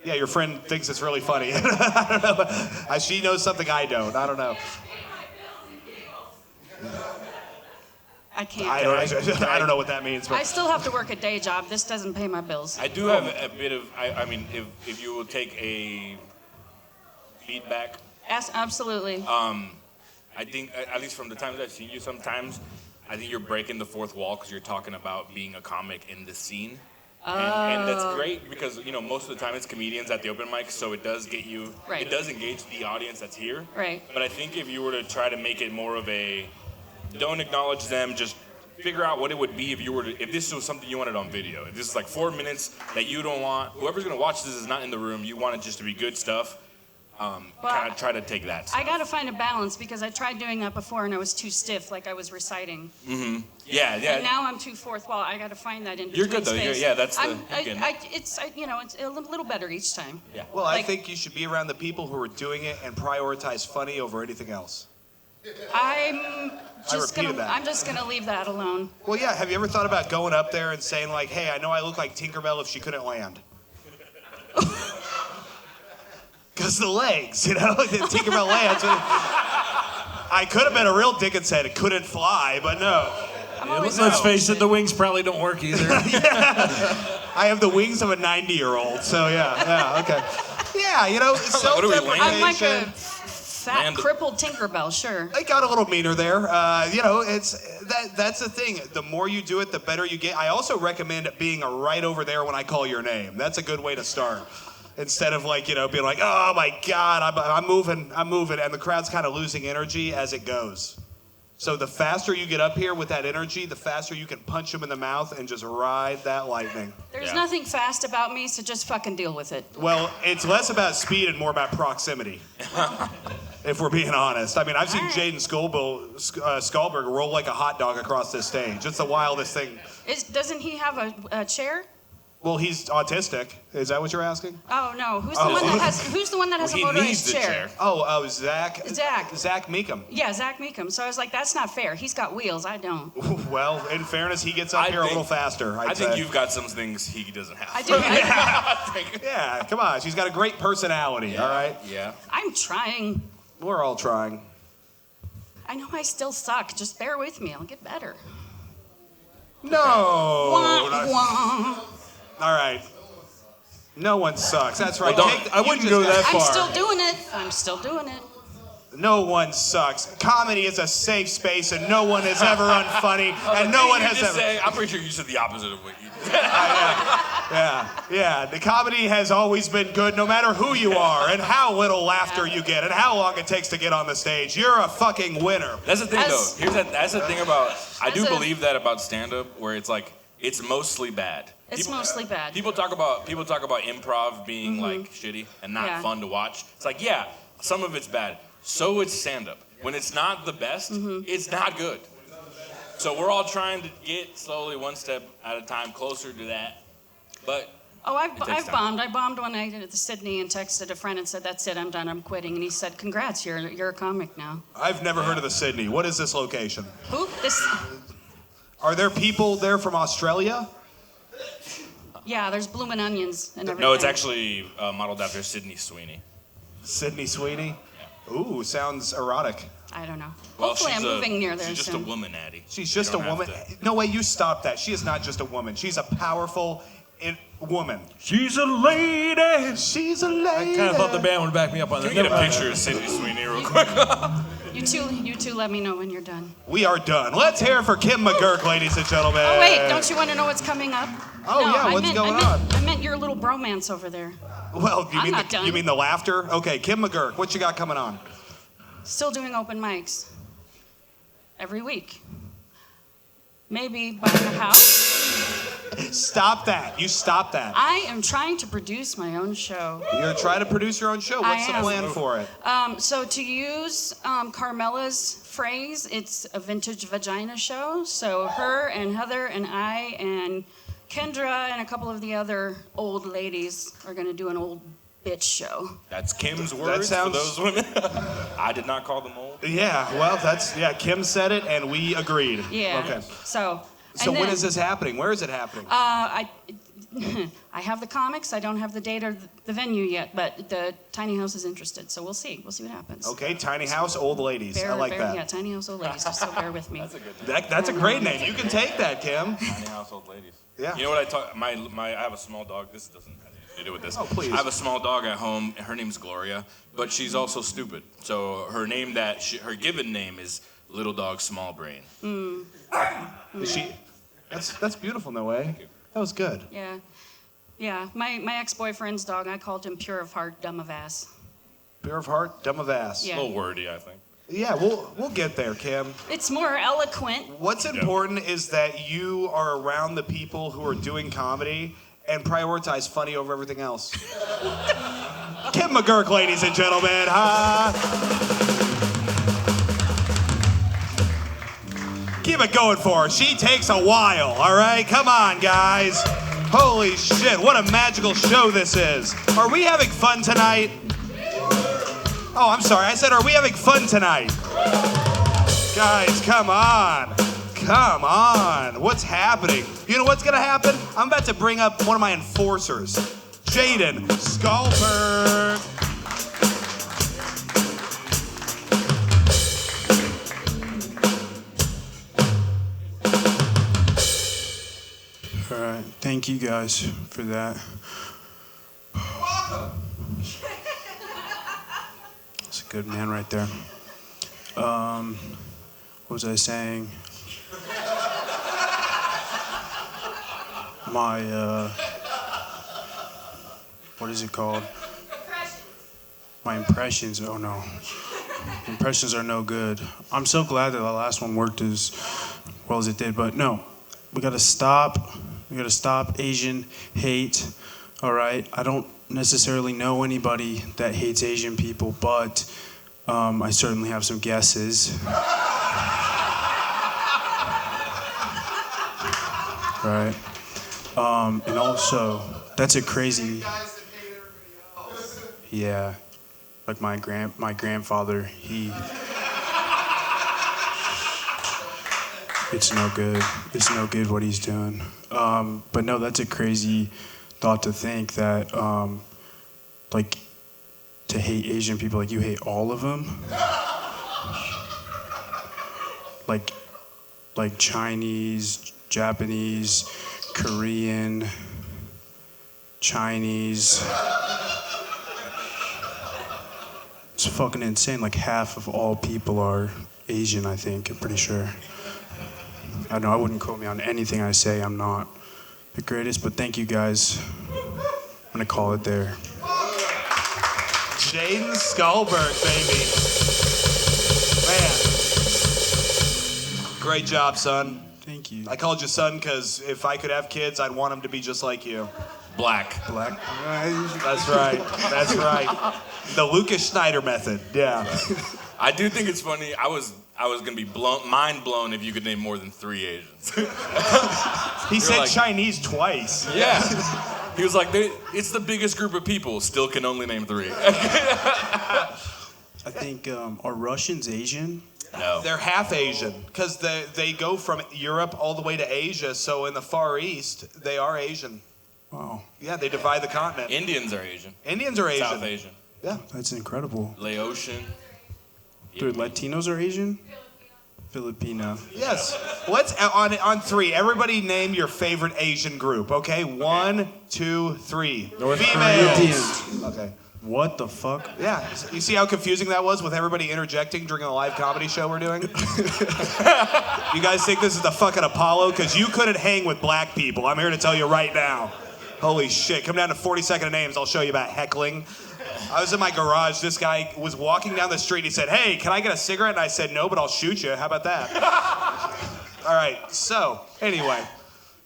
Yeah, your friend thinks it's really funny. I don't know. She knows something I don't. I don't know. I can't. I don't know what that means. But I still have to work a day job. This doesn't pay my bills. I do have a bit of, I mean, if you will take a feedback. Absolutely. I think, at least from the times I've seen you sometimes, I think you're breaking the fourth wall because you're talking about being a comic in the scene. And that's great because, most of the time it's comedians at the open mic, so it does get you, it does engage the audience that's here. Right. But I think if you were to try to make it more of a, don't acknowledge them, just figure out what it would be if this was something you wanted on video. If this is like 4 minutes that you don't want, whoever's gonna watch this is not in the room, you want it just to be good stuff, kind of try to take that. I gotta find a balance because I tried doing that before and I was too stiff, like I was reciting. Mm-hmm. Yeah. And now I'm too fourth wall. I gotta find that in between You're good though. space. That's the. It's a little better each time. Yeah. Well, I think you should be around the people who are doing it and prioritize funny over anything else. I'm just gonna leave that alone. Well, yeah. Have you ever thought about going up there and saying like, "Hey, I know I look like Tinkerbell if she couldn't land." Because the legs, Tinkerbell lands. I could have been a real dick and said it couldn't fly, but no. Let's face it, the wings probably don't work either. I have the wings of a 90-year-old, so yeah, okay. Yeah, self-deprecation. I'm like a fat, crippled Tinkerbell, sure. I got a little meaner there. That's the thing. The more you do it, the better you get. I also recommend being right over there when I call your name. That's a good way to start. Instead of being like, oh my God, I'm moving, and the crowd's kind of losing energy as it goes. So the faster you get up here with that energy, the faster you can punch them in the mouth and just ride that lightning. There's nothing fast about me, so just fucking deal with it. Well, it's less about speed and more about proximity. If we're being honest. I mean, I've seen Jaden Skalberg roll like a hot dog across this stage. It's the wildest thing. Doesn't he have a chair? Well, he's autistic. Is that what you're asking? Oh no, who's the one that has a motorized chair? Zach. Zach Meekum. Yeah, Zach Meekum. So I was like, that's not fair. He's got wheels, I don't. Well, in fairness, he gets up here a little faster. I think you've got some things he doesn't have. I do. Yeah, come on. She's got a great personality. All right. Yeah. I'm trying. We're all trying. I know I still suck. Just bear with me. I'll get better. No. Wah, wah. All right. No one sucks. That's right. Well, I wouldn't go that far. I'm still doing it. No one sucks. Comedy is a safe space, and no one is ever unfunny, and no one has ever. I'm pretty sure you said the opposite of what you did. Yeah. The comedy has always been good, no matter who you are, and how little laughter you get, and how long it takes to get on the stage. You're a fucking winner. That's the thing, though. That's the thing about. I do believe that about stand-up, where it's like it's mostly bad. Mostly bad. People talk about improv being like shitty and not fun to watch. It's like, yeah, some of it's bad. So it's stand-up. When it's not the best, it's not good. So we're all trying to get slowly, one step at a time, closer to that. But I've bombed. I bombed one night at the Sydney and texted a friend and said, "That's it, I'm done. I'm quitting." And he said, "Congrats, you're a comic now." I've never heard of the Sydney. What is this location? Who? This. Are there people there from Australia? Yeah, there's bloomin' onions and everything. No, it's actually modeled after Sydney Sweeney. Sydney Sweeney? Yeah. Ooh, sounds erotic. I don't know. Well, hopefully I'm moving near there She's just soon. a woman, Addy. She's just a woman. No way, you stop that. She is not just a woman. She's a powerful woman. She's a lady. She's a lady. I kind of thought the band would back me up on that. Can we get a picture of Sydney Sweeney real quick? You two let me know when you're done. We are done. Let's hear it for Kim McGurk, ladies and gentlemen. Oh, wait, don't you want to know what's coming up? Oh, No, yeah, what's going on? I meant your little bromance over there. Well, I'm not done. you mean the laughter? Okay, Kim McGurk, what you got coming on? Still doing open mics. Every week. Maybe buying a house. Stop that. You stop that. I am trying to produce my own show. You're trying to produce your own show. What's the plan for it? So to use Carmela's phrase, it's a vintage vagina show. So her and Heather and I and Kendra and a couple of the other old ladies are going to do an old bitch show. That's Kim's words for those women. I did not call them old. Yeah, well, Kim said it and we agreed. Yeah. Okay. So when is this happening? Where is it happening? I have the comics. I don't have the date or the venue yet, but the tiny house is interested. So we'll see. We'll see what happens. Okay, tiny house, old ladies. I like that. Yeah, tiny house, old ladies. Just so bear with me. That's a good name. That's a great name. You can take that, Kim. Tiny house, old ladies. Yeah. You know what I talk? I have a small dog. This doesn't have anything to do with this. Oh, please. I have a small dog at home. Her name's Gloria, but she's also stupid. So her name her given name is Little Dog Small Brain. Is she? That's beautiful, Noe. That was good. Yeah. Yeah. My ex-boyfriend's dog, I called him pure of heart, dumb of ass. Pure of heart, dumb of ass. Yeah. A little wordy, I think. Yeah, we'll get there, Kim. It's more eloquent. What's important is that you are around the people who are doing comedy and prioritize funny over everything else. Kim McGurk, ladies and gentlemen. Keep it going for her. She takes a while, all right? Come on, guys. Holy shit, what a magical show this is. Are we having fun tonight? Oh, I'm sorry. I said, are we having fun tonight? Guys, come on. Come on. What's happening? You know what's going to happen? I'm about to bring up one of my enforcers, Jaden Skalberg. All right, thank you guys for that. That's a good man right there. What was I saying? What is it called? My impressions. Oh no. Impressions are no good. I'm so glad that the last one worked as well as it did, but no. We gotta stop Asian hate, all right? I don't necessarily know anybody that hates Asian people, but I certainly have some guesses. Right? And also, that's a crazy... Yeah, like my grandfather, he... It's no good. It's no good what he's doing. But no, that's a crazy thought to think that, like, to hate Asian people, like you hate all of them. Like Chinese, Japanese, Korean, Chinese. It's fucking insane. Like half of all people are Asian, I think. I'm pretty sure. I know I wouldn't quote me on anything I say. I'm not the greatest, but thank you guys. I'm gonna call it there. Jaden Skalberg, baby. Man. Great job, son. Thank you. I called you son because if I could have kids, I'd want them to be just like you. Black. That's right. That's right. The Lucas Schneider method. Yeah. I do think it's funny. I was gonna be mind blown if you could name more than 3 Asians. He said like, Chinese twice. Yeah. He was like, it's the biggest group of people. Still can only name 3. I think are Russians Asian? No. They're half Asian because they go from Europe all the way to Asia. So in the Far East, they are Asian. Wow. Yeah, they divide the continent. Indians are Asian. Indians are Asian. South Asian. Yeah. That's incredible. Laotian. Dude, Latinos are Asian? Filipino. Yes. Let's on 3. Everybody name your favorite Asian group. Okay. 1, 2, 3. North Females. Koreans. Okay. What the fuck? Yeah, you see how confusing that was with everybody interjecting during a live comedy show we're doing? You guys think this is the fucking Apollo? Because you couldn't hang with black people. I'm here to tell you right now. Holy shit. Come down to 40-second names. I'll show you about heckling. I was in my garage. This guy was walking down the street. He said, hey, can I get a cigarette? And I said, no, but I'll shoot you. How about that? All right, so anyway.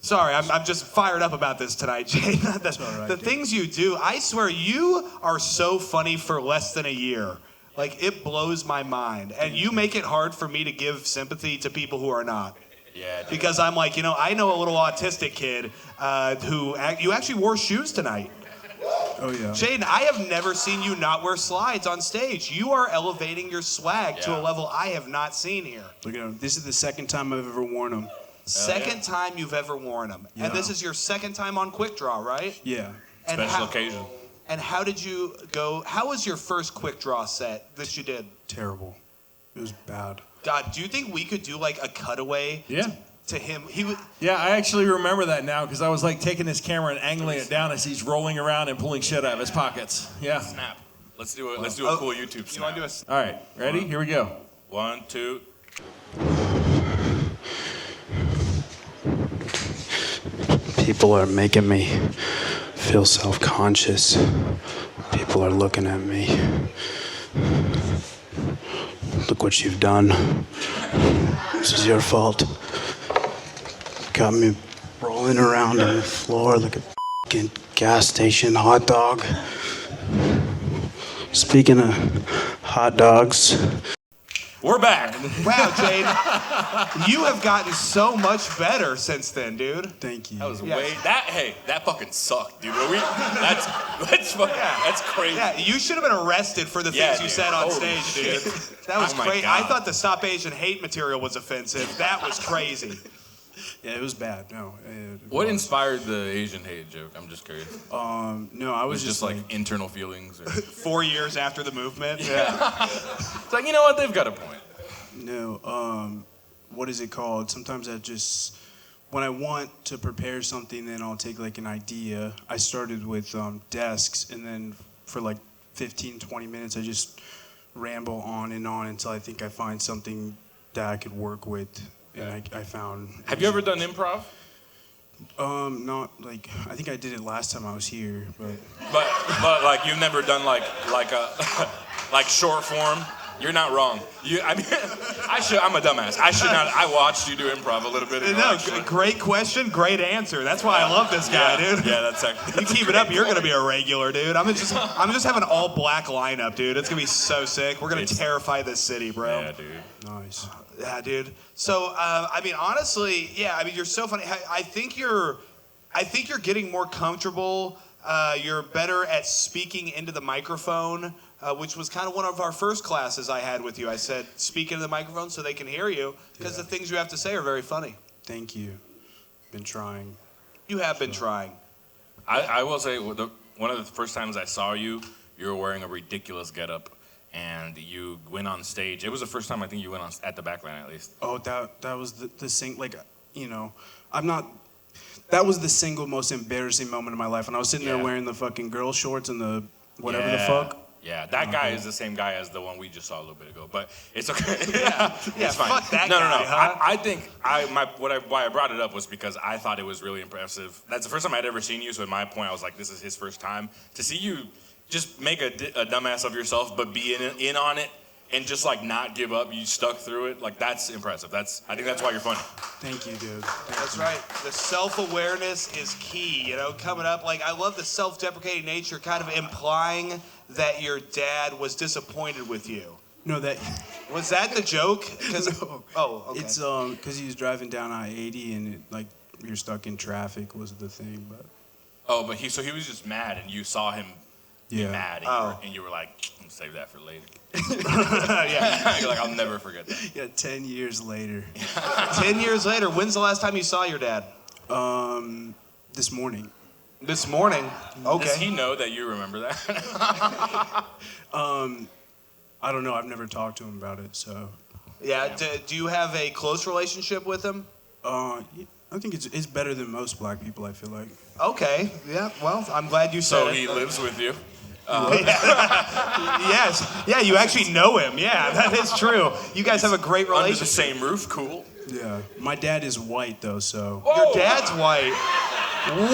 Sorry, I'm just fired up about this tonight, Jay. The things you do, I swear, you are so funny for less than a year. Like, it blows my mind. And you make it hard for me to give sympathy to people who are not. Yeah. Dude. Because I'm like, I know a little autistic kid who, you actually wore shoes tonight. Oh, yeah. Jaden, I have never seen you not wear slides on stage. You are elevating your swag to a level I have not seen here. Look at him. This is the second time I've ever worn them. Second time you've ever worn them. Yeah. And this is your second time on Quik Draw, right? Yeah. And special occasion. And how did you go? How was your first Quik Draw set that you did? Terrible. It was bad. God, do you think we could do like a cutaway to him? He would. Yeah, I actually remember that now because I was like taking his camera and angling it down as he's rolling around and pulling shit out of his pockets. Yeah. Snap. Let's do a cool YouTube snap. You want to do a? All right, ready? Here we go. 1, 2. People are making me feel self-conscious. People are looking at me. Look what you've done. This is your fault. Got me rolling around on the floor like a fucking gas station hot dog. Speaking of hot dogs. We're back. Wow, Jade. You have gotten so much better since then, dude. Thank you. That was that fucking sucked, dude. That's crazy. Yeah, you should have been arrested for the things you said on stage, dude. That was crazy. I thought the Stop Asian Hate material was offensive. That was crazy. Yeah, it was bad. No. What inspired the Asian hate joke? I'm just curious. No, I was just like internal feelings. Or... 4 years after the movement. Yeah. It's like, you know what? They've got a point. No. What is it called? Sometimes when I want to prepare something, then I'll take like an idea. I started with desks, and then for like 15, 20 minutes, I just ramble on and on until I think I find something that I could work with. And I found. Have you ever done improv? Not like I think I did it last time I was here, but like you've never done like a like short form. You're not wrong. I'm a dumbass. I should not. I watched you do improv a little bit. No, great question, great answer. That's why I love this guy, dude. Yeah, that's you keep it up, you're gonna be a regular, dude. I'm just having an all black lineup, dude. It's gonna be so sick. We're gonna terrify this city, bro. Yeah, dude. Nice. Yeah, dude. So, I mean, honestly, yeah. I mean, you're so funny. I think you're getting more comfortable. You're better at speaking into the microphone. Which was kind of one of our first classes I had with you. I said, speak into the microphone so they can hear you, because the things you have to say are very funny. Thank you. Been trying. You have been trying. I will say, one of the first times I saw you, you were wearing a ridiculous getup, and you went on stage. It was the first time I think you went on at the Backline, at least. Oh, that was the thing. Like, I'm not. That was the single most embarrassing moment of my life when I was sitting there wearing the fucking girl shorts and the whatever the fuck. Yeah, that guy is the same guy as the one we just saw a little bit ago, but it's okay. It's fine. Fuck that guy. No. Huh? I think why I brought it up was because I thought it was really impressive. That's the first time I'd ever seen you, so at my point, I was like, this is his first time. To see you just make a dumbass of yourself, but be in on it and just like not give up. You stuck through it. Like that's impressive. I think that's why you're funny. Thank you, dude. That's right. The self-awareness is key. Coming up, like I love the self-deprecating nature, kind of implying that your dad was disappointed with you. No, was that the joke? No. Oh, okay. It's because he was driving down I-80 and you're stuck in traffic was the thing, but. Oh, but he was just mad, and you saw him be mad, and you were like, I'm gonna save that for later. Yeah. You're like, I'll never forget that. Yeah, 10 years later. 10 years later. When's the last time you saw your dad? This morning. This morning? Okay. Does he know that you remember that? I don't know. I've never talked to him about it, so. Yeah. Do you have a close relationship with him? I think it's better than most black people, I feel like. Okay. Yeah. Well, I'm glad you said it. So he lives with you. Yes. Yeah, you actually know him. Yeah, that is true. You guys have a great Under the relationship. same roof, cool. Yeah. My dad is white though, so. Your dad's white.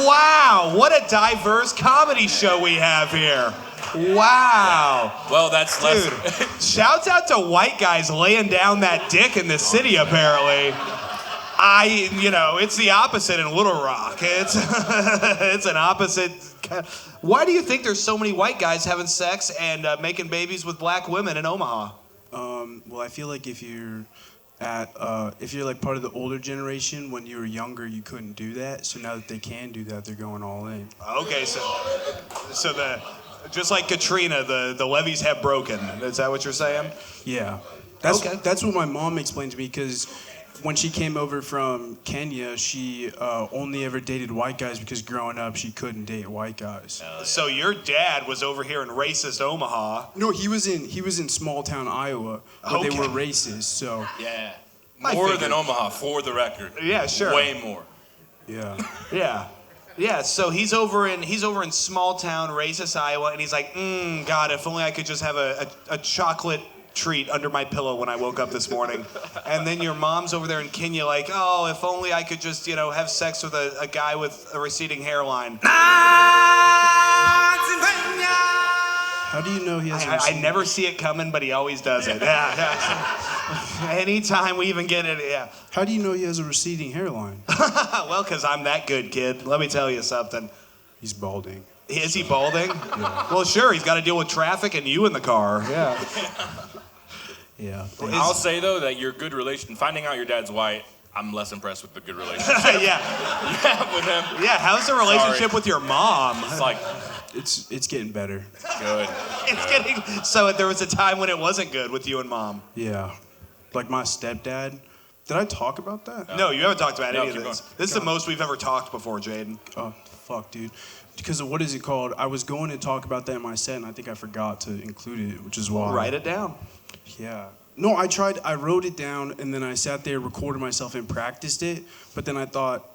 Wow, what a diverse comedy show we have here. Wow. Well, that's less. Dude, shouts out to white guys laying down that dick in this city, apparently. It's the opposite in Little Rock. It's it's an opposite. Why do you think there's so many white guys having sex and making babies with black women in Omaha? Well, I feel like if you're like part of the older generation, when you were younger, you couldn't do that. So now that they can do that, they're going all in. Okay, so just like Katrina, the levees have broken. Is that what you're saying? Yeah. That's what my mom explained to me, because when she came over from Kenya, she only ever dated white guys because growing up she couldn't date white guys. So your dad was over here in racist Omaha. No, he was in small town Iowa, but they were racist. So yeah, more than Omaha, for the record. Yeah, sure. Way more. Yeah. Yeah. So he's over in small town racist Iowa, and he's like, God, if only I could just have a chocolate treat under my pillow when I woke up this morning. And then your mom's over there in Kenya like, oh, if only I could just, have sex with a guy with a receding hairline. How do you know he has I never see it coming, but he always does it. Yeah. Anytime we even get it, yeah. How do you know he has a receding hairline? Well, because I'm that good, kid. Let me tell you something. He's balding. Is he balding? Yeah. Well, sure. He's got to deal with traffic and you in the car. Yeah. Yeah. I'll say though that your good relation, finding out your dad's white, I'm less impressed with the good relationship. Yeah, with him. Yeah, how's the relationship with your mom? It's like, it's getting better. Good. So there was a time when it wasn't good with you and mom. Yeah, like my stepdad. Did I talk about that? No, you haven't talked about any of this. Going. This is the most we've ever talked before, Jaden. Oh, fuck, dude. Because of what is it called? I was going to talk about that in my set, and I think I forgot to include it, which is why. Write it down. Yeah. No, I wrote it down, and then I sat there, recorded myself, and practiced it. But then I thought,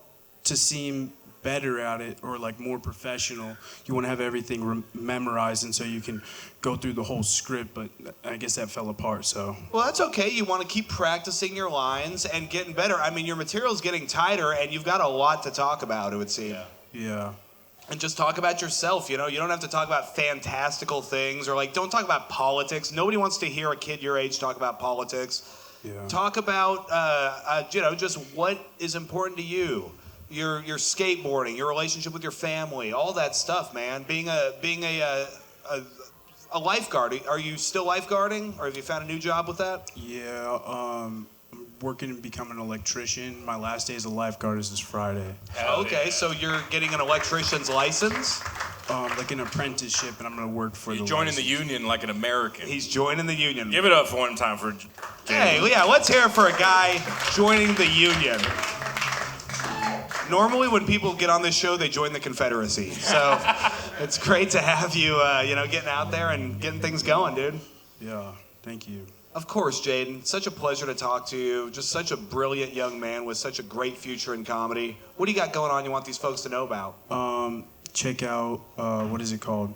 to seem better at it, or like more professional, you want to have everything memorized, and so you can go through the whole script. But I guess that fell apart, so. Well, that's okay. You want to keep practicing your lines and getting better. I mean, your material's getting tighter, and you've got a lot to talk about, it would seem. Yeah. And just talk about yourself, you don't have to talk about fantastical things, or don't talk about politics. Nobody wants to hear a kid your age talk about politics. Yeah. Talk about, just what is important to you. Your skateboarding, your relationship with your family, all that stuff, man. Being a lifeguard. Are you still lifeguarding, or have you found a new job with that? Yeah, I'm working and becoming an electrician. My last day as a lifeguard is this Friday. Okay, so you're getting an electrician's license? Like an apprenticeship, and I'm gonna work for He's joining the union like an American. He's joining the union. Give it up for one time for Hey, yeah, let's hear it for a guy joining the union. Normally, when people get on this show, they join the Confederacy. So it's great to have you, getting out there and getting things going, dude. Yeah, thank you. Of course, Jaden. Such a pleasure to talk to you. Just such a brilliant young man with such a great future in comedy. What do you got going on you want these folks to know about? Check out, what is it called?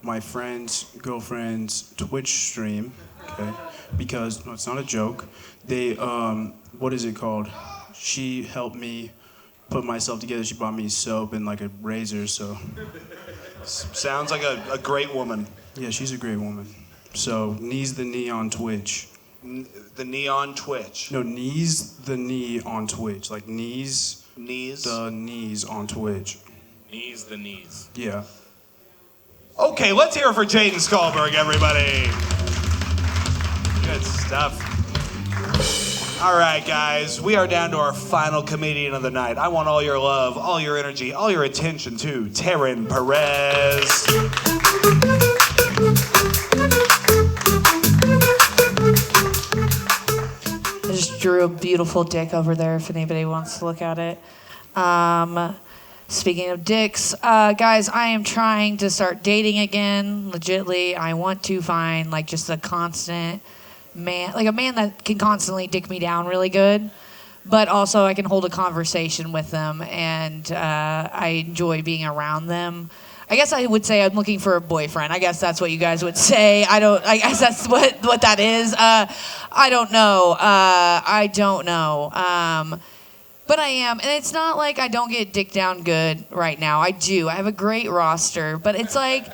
My friend's girlfriend's Twitch stream, okay? Because, no, it's not a joke. They, what is it called? She helped me put myself together. She bought me soap and like a razor, so. Sounds like a great woman. Yeah, she's a great woman. So, Knees the Knee on Twitch. The knee on Twitch. No, Knees the Knee on Twitch. Like knees. Knees? The knees on Twitch. Knees the knees. Yeah. Okay, let's hear it for Jaden Skalberg, everybody. Good stuff. All right, guys, we are down to our final comedian of the night. I want all your love, all your energy, all your attention to Taryn Perez. I just drew a beautiful dick over there if anybody wants to look at it. Speaking of dicks, guys, I am trying to start dating again, legitly. I want to find just a constant man, like a man that can constantly dick me down really good, but also I can hold a conversation with them, and I enjoy being around them. I guess I would say I'm looking for a boyfriend. I guess that's what you guys would say. I guess that's what that is. I don't know. I don't know. But I am, and it's not like I don't get dick down good right now. I do. I have a great roster, but it's like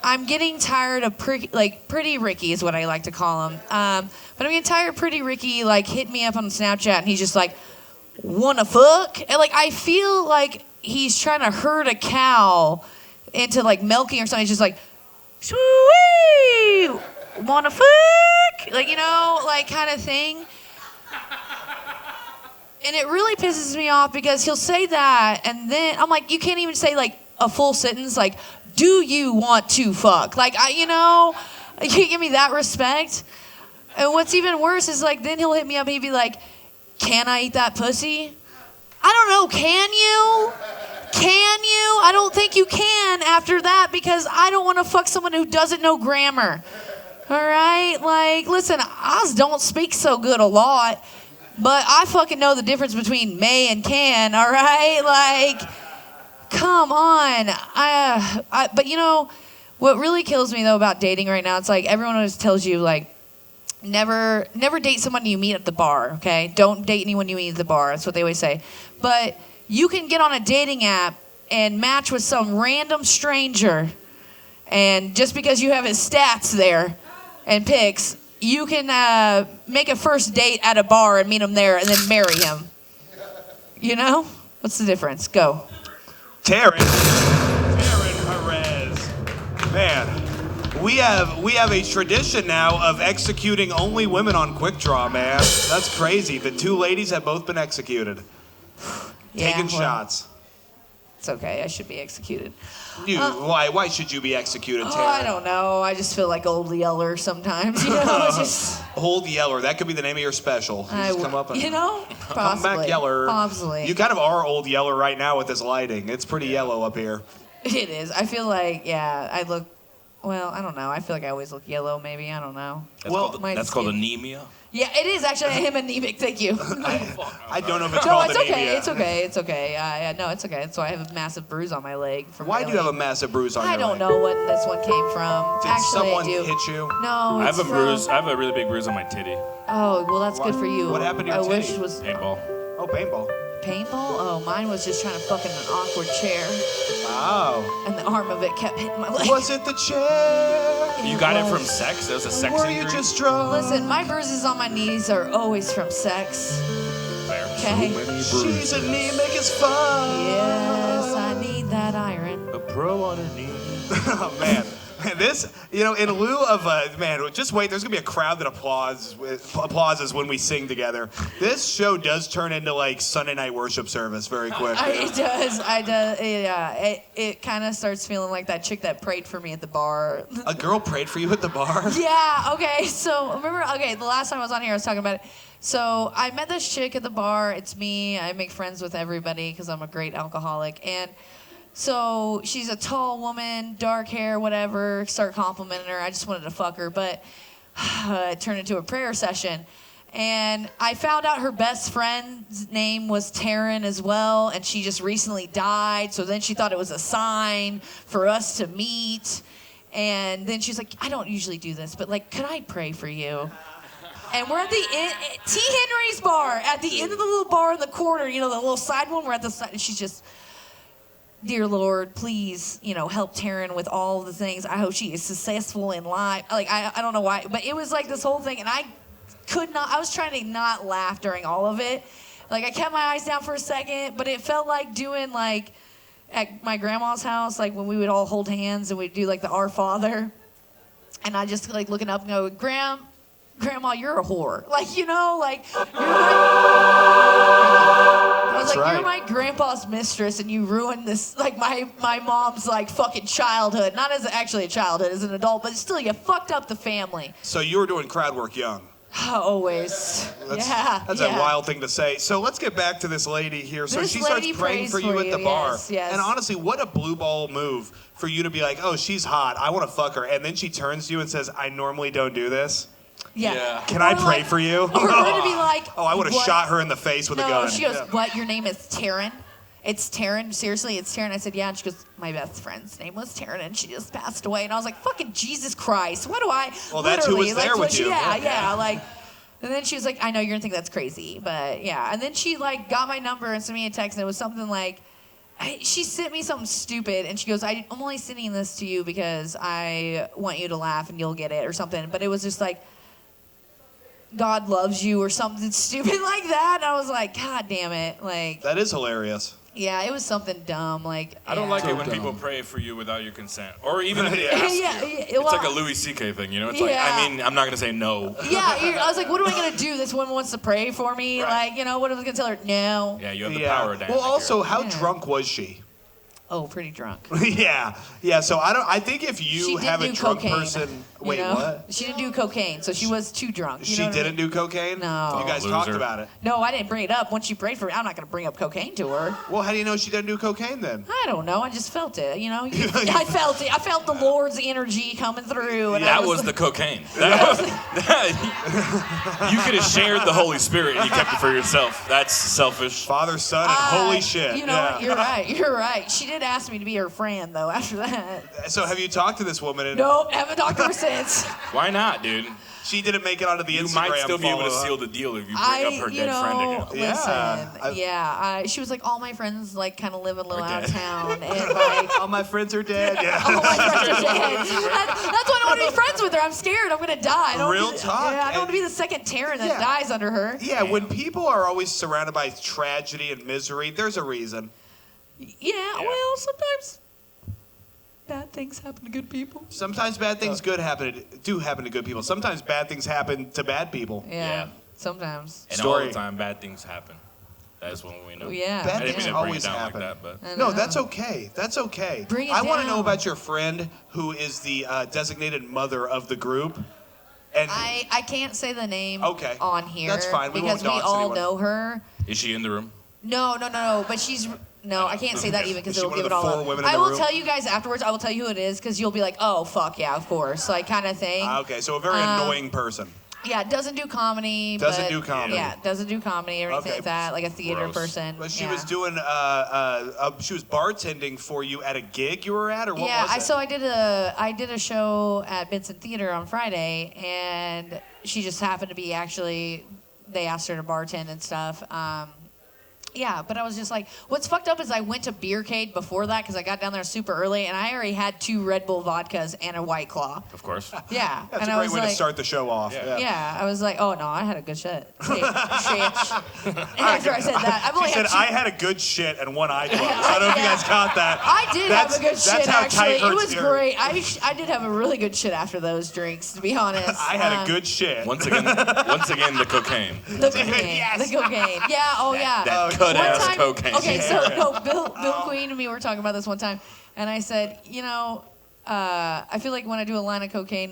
I'm getting tired of Pretty Ricky is what I like to call him. But I'm getting tired of Pretty Ricky like hitting me up on Snapchat, and he's just like, "Wanna fuck?" And like I feel like he's trying to herd a cow into like milking or something. He's just like, "Sweet, wanna fuck?" Like like kind of thing. And it really pisses me off because he'll say that, and then I'm like, you can't even say like a full sentence like, "Do you want to fuck?" Like you can't give me that respect. And what's even worse is like then he'll hit me up and he'd be like, "Can I eat that pussy?" I don't know. Can you? Can you? I don't think you can after that because I don't want to fuck someone who doesn't know grammar. All right, like listen, I don't speak so good a lot. But I fucking know the difference between may and can, all right? Like, come on. But what really kills me, though, about dating right now, it's like everyone always tells you, like, never date someone you meet at the bar, okay? Don't date anyone you meet at the bar. That's what they always say. But you can get on a dating app and match with some random stranger, and just because you have his stats there and pics, you can make a first date at a bar and meet him there and then marry him. What's the difference? Go. Taryn Perez. Man, we have a tradition now of executing only women on Quik Draw, man. That's crazy. The two ladies have both been executed. Taking shots. It's okay. I should be executed. Why should you be executed, Taryn? I don't know. I just feel like Old Yeller sometimes. Just Old Yeller. That could be the name of your special. Come possibly. Come back Yeller. Possibly. You kind of are Old Yeller right now with this lighting. It's pretty yellow up here. It is. I feel like I look. Well, I don't know. I feel like I always look yellow. Maybe I don't know. That's called anemia. Yeah, it is actually. I am anemic. Thank you. I don't know if it's no, called it's anemia. okay. It's okay. It's okay. No, it's okay. So I have a massive bruise on my leg. Why do you have a massive bruise on your leg? I don't know what this one came from. Did actually, someone I do. hit you? No, I have a bruise. I have a really big bruise on my titty. Oh, well, that's good for you. What happened to your I titty? wish it was paintball. Oh, paintball. Paintball? Oh, mine was just trying to fuck in an awkward chair. Oh. And the arm of it kept hitting my leg. Was it the chair? You got it from sex? There was a sex injury? Were you just drunk? Listen, my bruises on my knees are always from sex. Fair. Okay? She's anemic as fuck. Yes, I need that iron. A pro on her knees. Oh, man. This, in lieu of, just wait, there's going to be a crowd that applauses when we sing together. This show does turn into, like, Sunday night worship service very quick. It does. Yeah. It kind of starts feeling like that chick that prayed for me at the bar. A girl prayed for you at the bar? Yeah, okay. So, remember, the last time I was on here, I was talking about it. So, I met this chick at the bar. It's me. I make friends with everybody because I'm a great alcoholic. And so she's a tall woman, dark hair, whatever. Start complimenting her. I just wanted to fuck her, but it turned into a prayer session. And I found out her best friend's name was Taryn as well, and she just recently died. So then she thought it was a sign for us to meet. And then she's like, I don't usually do this, but like, could I pray for you? And we're at the T. Henry's bar, at the end of the little bar in the corner, the little side one. We're at the side, and she's just, dear Lord, please, help Taryn with all the things. I hope she is successful in life. Like, I don't know why, but it was like this whole thing, and I was trying to not laugh during all of it. Like, I kept my eyes down for a second, but it felt like doing, like, at my grandma's house, like, when we would all hold hands and we'd do, like, the Our Father. And I just, like, looking up and go, Grandma, you're a whore. Like, you're my... I was like, you're my grandpa's mistress, and you ruined this, like, my mom's, like, fucking childhood. Not as actually a childhood, as an adult, but still, you fucked up the family. So you were doing crowd work young. Always. That's a wild thing to say. So let's get back to this lady here. So she starts praying for you at the bar. Yes. And honestly, what a blue ball move for you to be like, oh, she's hot. I want to fuck her. And then she turns to you and says, I normally don't do this. Yeah. Can I pray for you? Or her to be like, oh, I would have shot her in the face with a gun. No, she goes, what? Your name is Taryn? it's Taryn. Seriously, it's Taryn. I said, yeah. And she goes, my best friend's name was Taryn, and she just passed away. And I was like, fucking Jesus Christ. What do I, Well, that's who was there with you. Yeah, like, and then she was like, I know you're going to think that's crazy, but yeah. And then she, like, got my number and sent me a text, and it was something like, she sent me something stupid, and she goes, I'm only sending this to you because I want you to laugh and you'll get it or something. But it was just like, God loves you or something stupid like that. And I was like, God damn it. Like, that is hilarious. Yeah, it was something dumb. Like, I don't like it when people pray for you without your consent, or even if they ask you. It's like a Louis C.K. thing, you know? It's like, I mean, I'm not gonna say no. Yeah, I was like, what am I gonna do? This woman wants to pray for me. Right. Like, you know, what am I gonna tell her? No. Yeah, you have the power dynamic. Well, also, how drunk was she? Oh, pretty drunk. yeah. So I think if you have a drunk cocaine, person, wait, you know? what? She didn't do cocaine, so she was too drunk. She didn't do cocaine? No. You guys talked about it. No, I didn't bring it up. Once she prayed for me, I'm not gonna bring up cocaine to her. Well, how do you know she didn't do cocaine then? I don't know. I just felt it. You know, I felt it. I felt the Lord's energy coming through. And that was the cocaine. You could have shared the Holy Spirit and you kept it for yourself. That's selfish. Father, Son, and holy shit. You know, you're right. You're right. She did ask me to be her friend though. After that. So have you talked to this woman? Nope, haven't talked to her since. Why not, dude? She didn't make it onto the Instagram. You might still be able to seal the deal if you bring up her dead friend again. Listen, she was like, all my friends like kind of live a little out of town, and like all my friends are dead. Yeah. all my friends are dead. That's why I don't want to be friends with her. I'm scared. I'm gonna die. Real talk. Yeah, I don't want to be the second Taryn that dies under her. Yeah, when people are always surrounded by tragedy and misery, there's a reason. Yeah. Well, sometimes bad things happen to good people. Sometimes bad things do happen to good people. Sometimes bad things happen to bad people. Yeah. Sometimes. And all the time, bad things happen. That's when we know. Yeah. Bad I didn't things mean to bring always it down happen. like that, but No, that's okay. That's okay. Bring it I want to down. know about your friend who is the designated mother of the group. And I can't say the name on here. That's fine. We because won't we dox all anyone. know her. is she in the room? No. But she's. No, I can't say that even because Is she it'll one of give the it all 4 up. women in I the will room? tell you guys afterwards. I will tell you who it is because you'll be like, oh, fuck yeah, of course. Like, kind of thing. Okay, so a very annoying person. Yeah, doesn't do comedy. Doesn't do comedy. Yeah, doesn't do comedy or anything Okay. like that. Like a theater Gross. person. But she yeah. was doing, she was bartending for you at a gig you were at, or what was it? So I did a show at Benson Theater on Friday, and she just happened to be they asked her to bartend and stuff. Yeah, but I was just like, what's fucked up is I went to Beercade before that because I got down there super early, and I already had 2 Red Bull vodkas and a White Claw. Of course. Yeah. That's and a I great was way like, to start the show off. Yeah, I was like, oh no, I had a good shit. Shit. After I said that, I've only She said, had 2 I had a good shit and 1 eye closed. I don't know if you guys caught that. I did have a good That's shit, how actually. tight her It was spirit. great. I did have a really good shit after those drinks, to be honest. I had a good shit. Once again, the cocaine. The cocaine. Yes. The cocaine. Yeah, oh yeah. That cut-ass One time- cocaine. Okay, so no, Bill Queen and me were talking about this one time, and I said, I feel like when I do a line of cocaine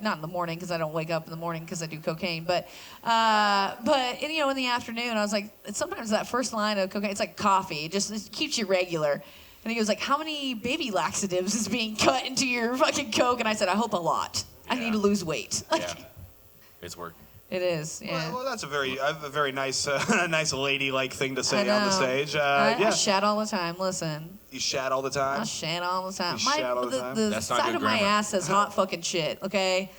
not in the morning because I don't wake up in the morning because I do cocaine, but in the afternoon I was like, sometimes that first line of cocaine, it's like coffee, it keeps you regular. And he goes like, how many baby laxatives is being cut into your fucking coke? And I said, I hope a lot. I need to lose weight. Yeah, it's working. It is, yeah. Well, that's a very nice, nice ladylike thing to say I on the know. stage. I shat all the time. Listen. You shat all the time? I shat all the time. You shat all the time? The That's not side good of my grammar. ass says hot fucking shit, okay?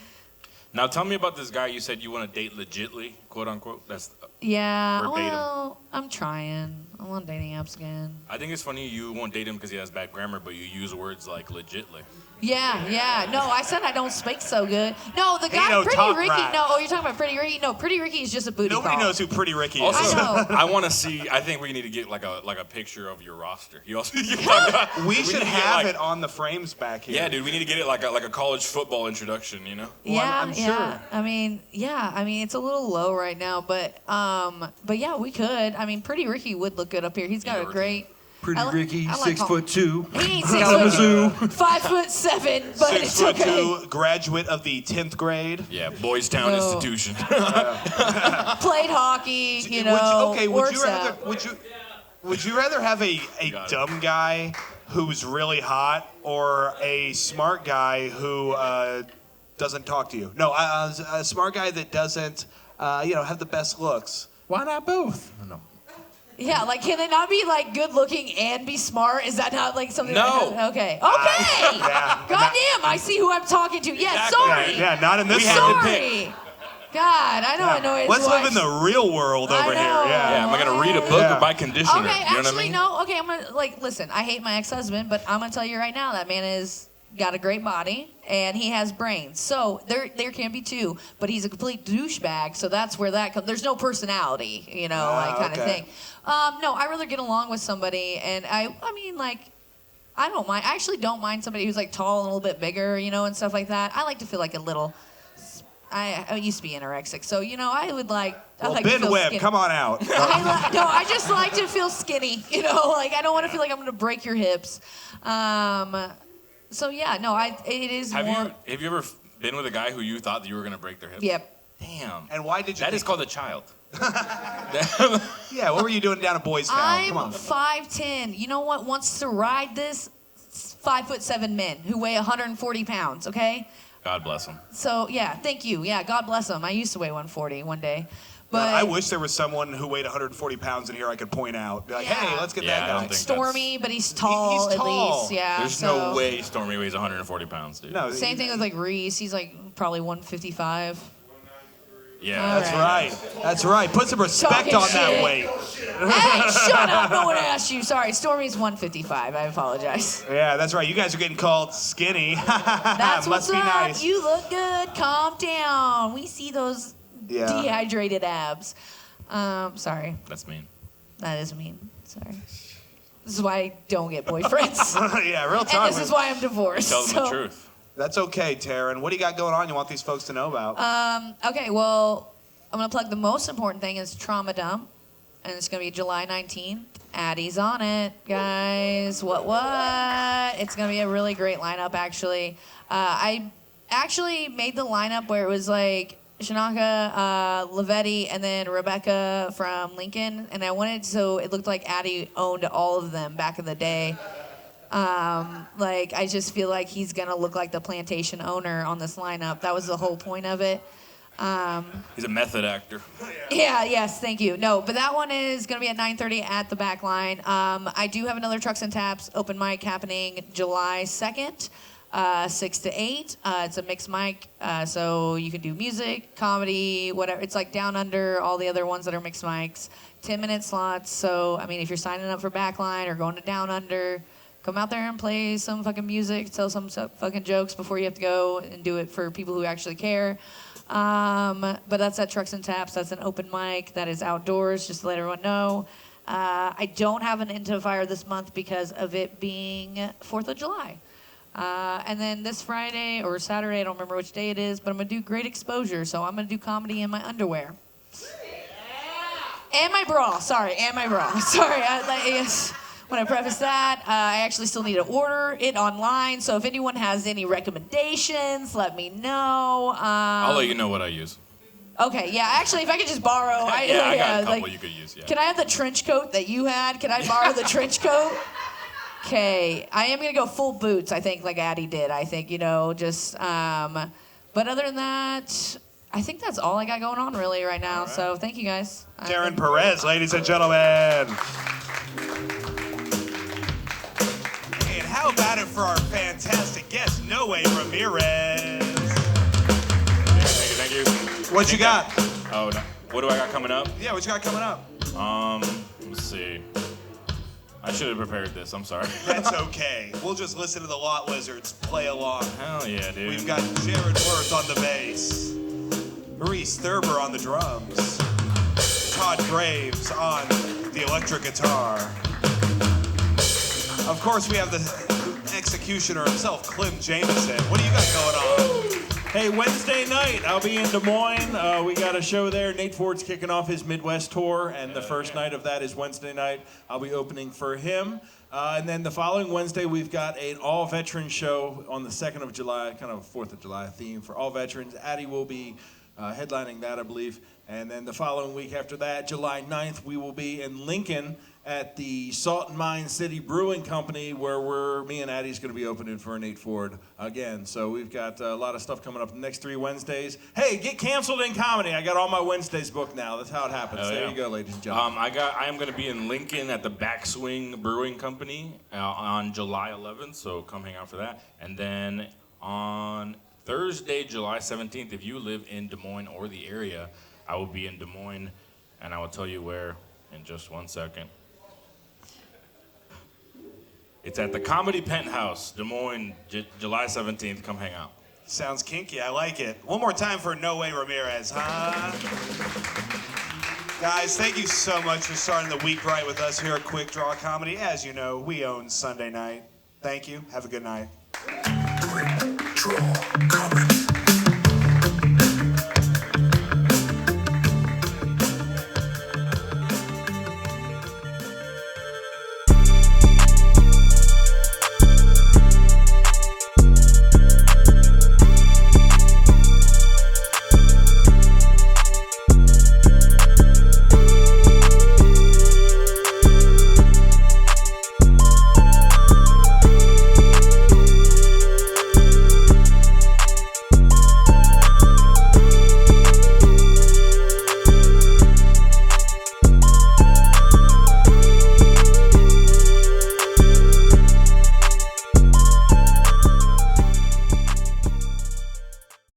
Now tell me about this guy you said you want to date legitly, quote unquote. That's Yeah, verbatim. well, I'm trying. I'm on dating apps again. I think it's funny you won't date him because he has bad grammar, but you use words like legitly. Yeah. No, I said I don't speak so good. No, the guy, don't Pretty talk Ricky. right. No, you're talking about Pretty Ricky? No, Pretty Ricky is just a booty Nobody call. knows who Pretty Ricky is. Also, I know. I want to see. I think we need to get like a picture of your roster. You also We should need to get, have like- it on the frames back here. Yeah, dude, we need to get it like a college football introduction. You know? Yeah, I'm sure. yeah. I mean, it's a little low right now, but yeah, we could. I mean, Pretty Ricky would look good up here. He's got a Ricky. great. Pretty I li- Ricky, I like 6'2". He ain't 6'2". Kalamazoo. 5'7", but it's okay. 6'2", graduate of the 10th grade. Yeah, Boys Town No. Institution. Played hockey, Would you rather have a Got it. dumb guy who's really hot or a smart guy who doesn't talk to you? No, a smart guy that doesn't have the best looks. Why not both? No. Yeah, like can they not be like good looking and be smart? Is that not like something? No. Okay. Yeah. Goddamn! I see who I'm talking to. Yeah, Exactly. sorry. Yeah, not in this We had room. to Sorry. God, I know I know his Let's wife. live in the real world I over here. know. Yeah. Am I gonna read a book Yeah. or buy conditioner? Okay, You know what I actually, mean? no. Okay, I'm gonna listen. I hate my ex-husband, but I'm gonna tell you right now that man is got a great body and he has brains. So there can be two, but he's a complete douchebag. So that's where that comes. There's no personality, kind of thing. No, I rather get along with somebody, and I mean, like, I don't mind. I actually don't mind somebody who's like tall and a little bit bigger, and stuff like that. I like to feel like a little. I used to be anorexic, so I would like. I like to Ben feel Webb, skinny. come on out. I just like to feel skinny. Like I don't want to feel like I'm gonna break your hips. So yeah, no, it is Have more. you ever been with a guy who you thought that you were gonna break their hip? Yep. Damn. And why did you? That is called a child. Yeah, what were you doing down at Boys Town? I'm Come on. 5'10". You know what wants to ride this? 5'7" men who weigh 140 pounds. Okay. God bless him. So yeah, thank you. Yeah, God bless them. I used to weigh 140 one day, but I wish there was someone who weighed 140 pounds in here I could point out. Be like, Yeah. hey, let's get Yeah, I that don't guy. think Stormy, but he's tall he's at tall. least. Yeah. There's so. no way Stormy weighs 140 pounds, dude. No, Same thing with like Reese. He's like probably 155. Yeah, All That's right. right. That's right. Put some respect Talking on that shit. weight. Hey, shut up! No one asked you. Sorry, Stormy's 155. I apologize. Yeah, that's right. You guys are getting called skinny. That's Must what's be up. nice. You look good. Calm down. We see those Yeah. dehydrated abs. Sorry. That's mean. That is mean. Sorry. This is why I don't get boyfriends. Yeah, real And talk. this is why I'm divorced. Tell them the so- truth. That's okay, Taryn. What do you got going on you want these folks to know about? Okay, well, I'm going to plug the most important thing is Trauma Dump. And it's going to be July 19th. Addy's on it, guys. What? It's going to be a really great lineup, actually. I actually made the lineup where it was like Shanaka, Lavetti, and then Rebecca from Lincoln. And I wanted so it looked like Addy owned all of them back in the day. I just feel like he's going to look like the plantation owner on this lineup. That was the whole point of it. He's a method actor. Yeah, yes, thank you. No, but that one is going to be at 9:30 at the back line. I do have another Trucks and Taps open mic happening July 2nd, 6 to 8. It's a mixed mic, so you can do music, comedy, whatever. It's like Down Under, all the other ones that are mixed mics. 10-minute slots. So, I mean, if you're signing up for Backline or going to Down Under, come out there and play some fucking music, tell some fucking jokes before you have to go and do it for people who actually care. But that's at Trucks and Taps. That's an open mic that is outdoors, just to let everyone know. I don't have an Into Fire this month because of it being 4th of July. And then this Friday or Saturday, I don't remember which day it is, but I'm going to do Great Exposure. So I'm going to do comedy in my underwear. And my bra. Sorry, and my bra. Sorry. Yes. When I preface that, I actually still need to order it online. So if anyone has any recommendations, let me know. I'll let you know what I use. Okay, yeah. Actually, if I could just borrow. I got a couple you could use, yeah. Can I have the trench coat that you had? Can I borrow the trench coat? Okay. I am going to go full boots, I think, like Addy did. I think, just... but other than that, I think that's all I got going on really right now. Right. So thank you, guys. Darren Perez, ladies and gentlemen. How about it for our fantastic guest, Noe Ramirez? Thank you. What you got? Oh, no. What do I got coming up? Yeah, what you got coming up? Let's see. I should have prepared this. I'm sorry. That's okay. We'll just listen to the Lot Lizards play along. Hell yeah, dude. We've got Jared Worth on the bass, Maurice Thurber on the drums, Todd Graves on the electric guitar. Of course, we have the executioner himself, Clem Jameson. What do you got going on? Hey, Wednesday night, I'll be in Des Moines. We got a show there. Nate Ford's kicking off his Midwest tour, and the first night of that is Wednesday night. I'll be opening for him. And then the following Wednesday, we've got an all-veteran show on the 2nd of July, kind of 4th of July theme for all veterans. Addy will be headlining that, I believe. And then the following week after that, July 9th, we will be in Lincoln at the Salt and Mine City Brewing Company, where me and Addy's going to be opening for Nate Ford again. So we've got a lot of stuff coming up the next 3 Wednesdays. Hey, get canceled in comedy. I got all my Wednesdays booked now. That's how it happens. Oh, there yeah. you go, ladies and gentlemen. I am going to be in Lincoln at the Backswing Brewing Company on July 11th, so come hang out for that. And then on Thursday, July 17th, if you live in Des Moines or the area, I will be in Des Moines, and I will tell you where in just 1 second. It's at the Comedy Penthouse, Des Moines, July 17th. Come hang out. Sounds kinky. I like it. One more time for Noe Ramirez, huh? Guys, thank you so much for starting the week right with us here at Quik Draw Comedy. As you know, we own Sunday night. Thank you. Have a good night. Quik Draw Comedy.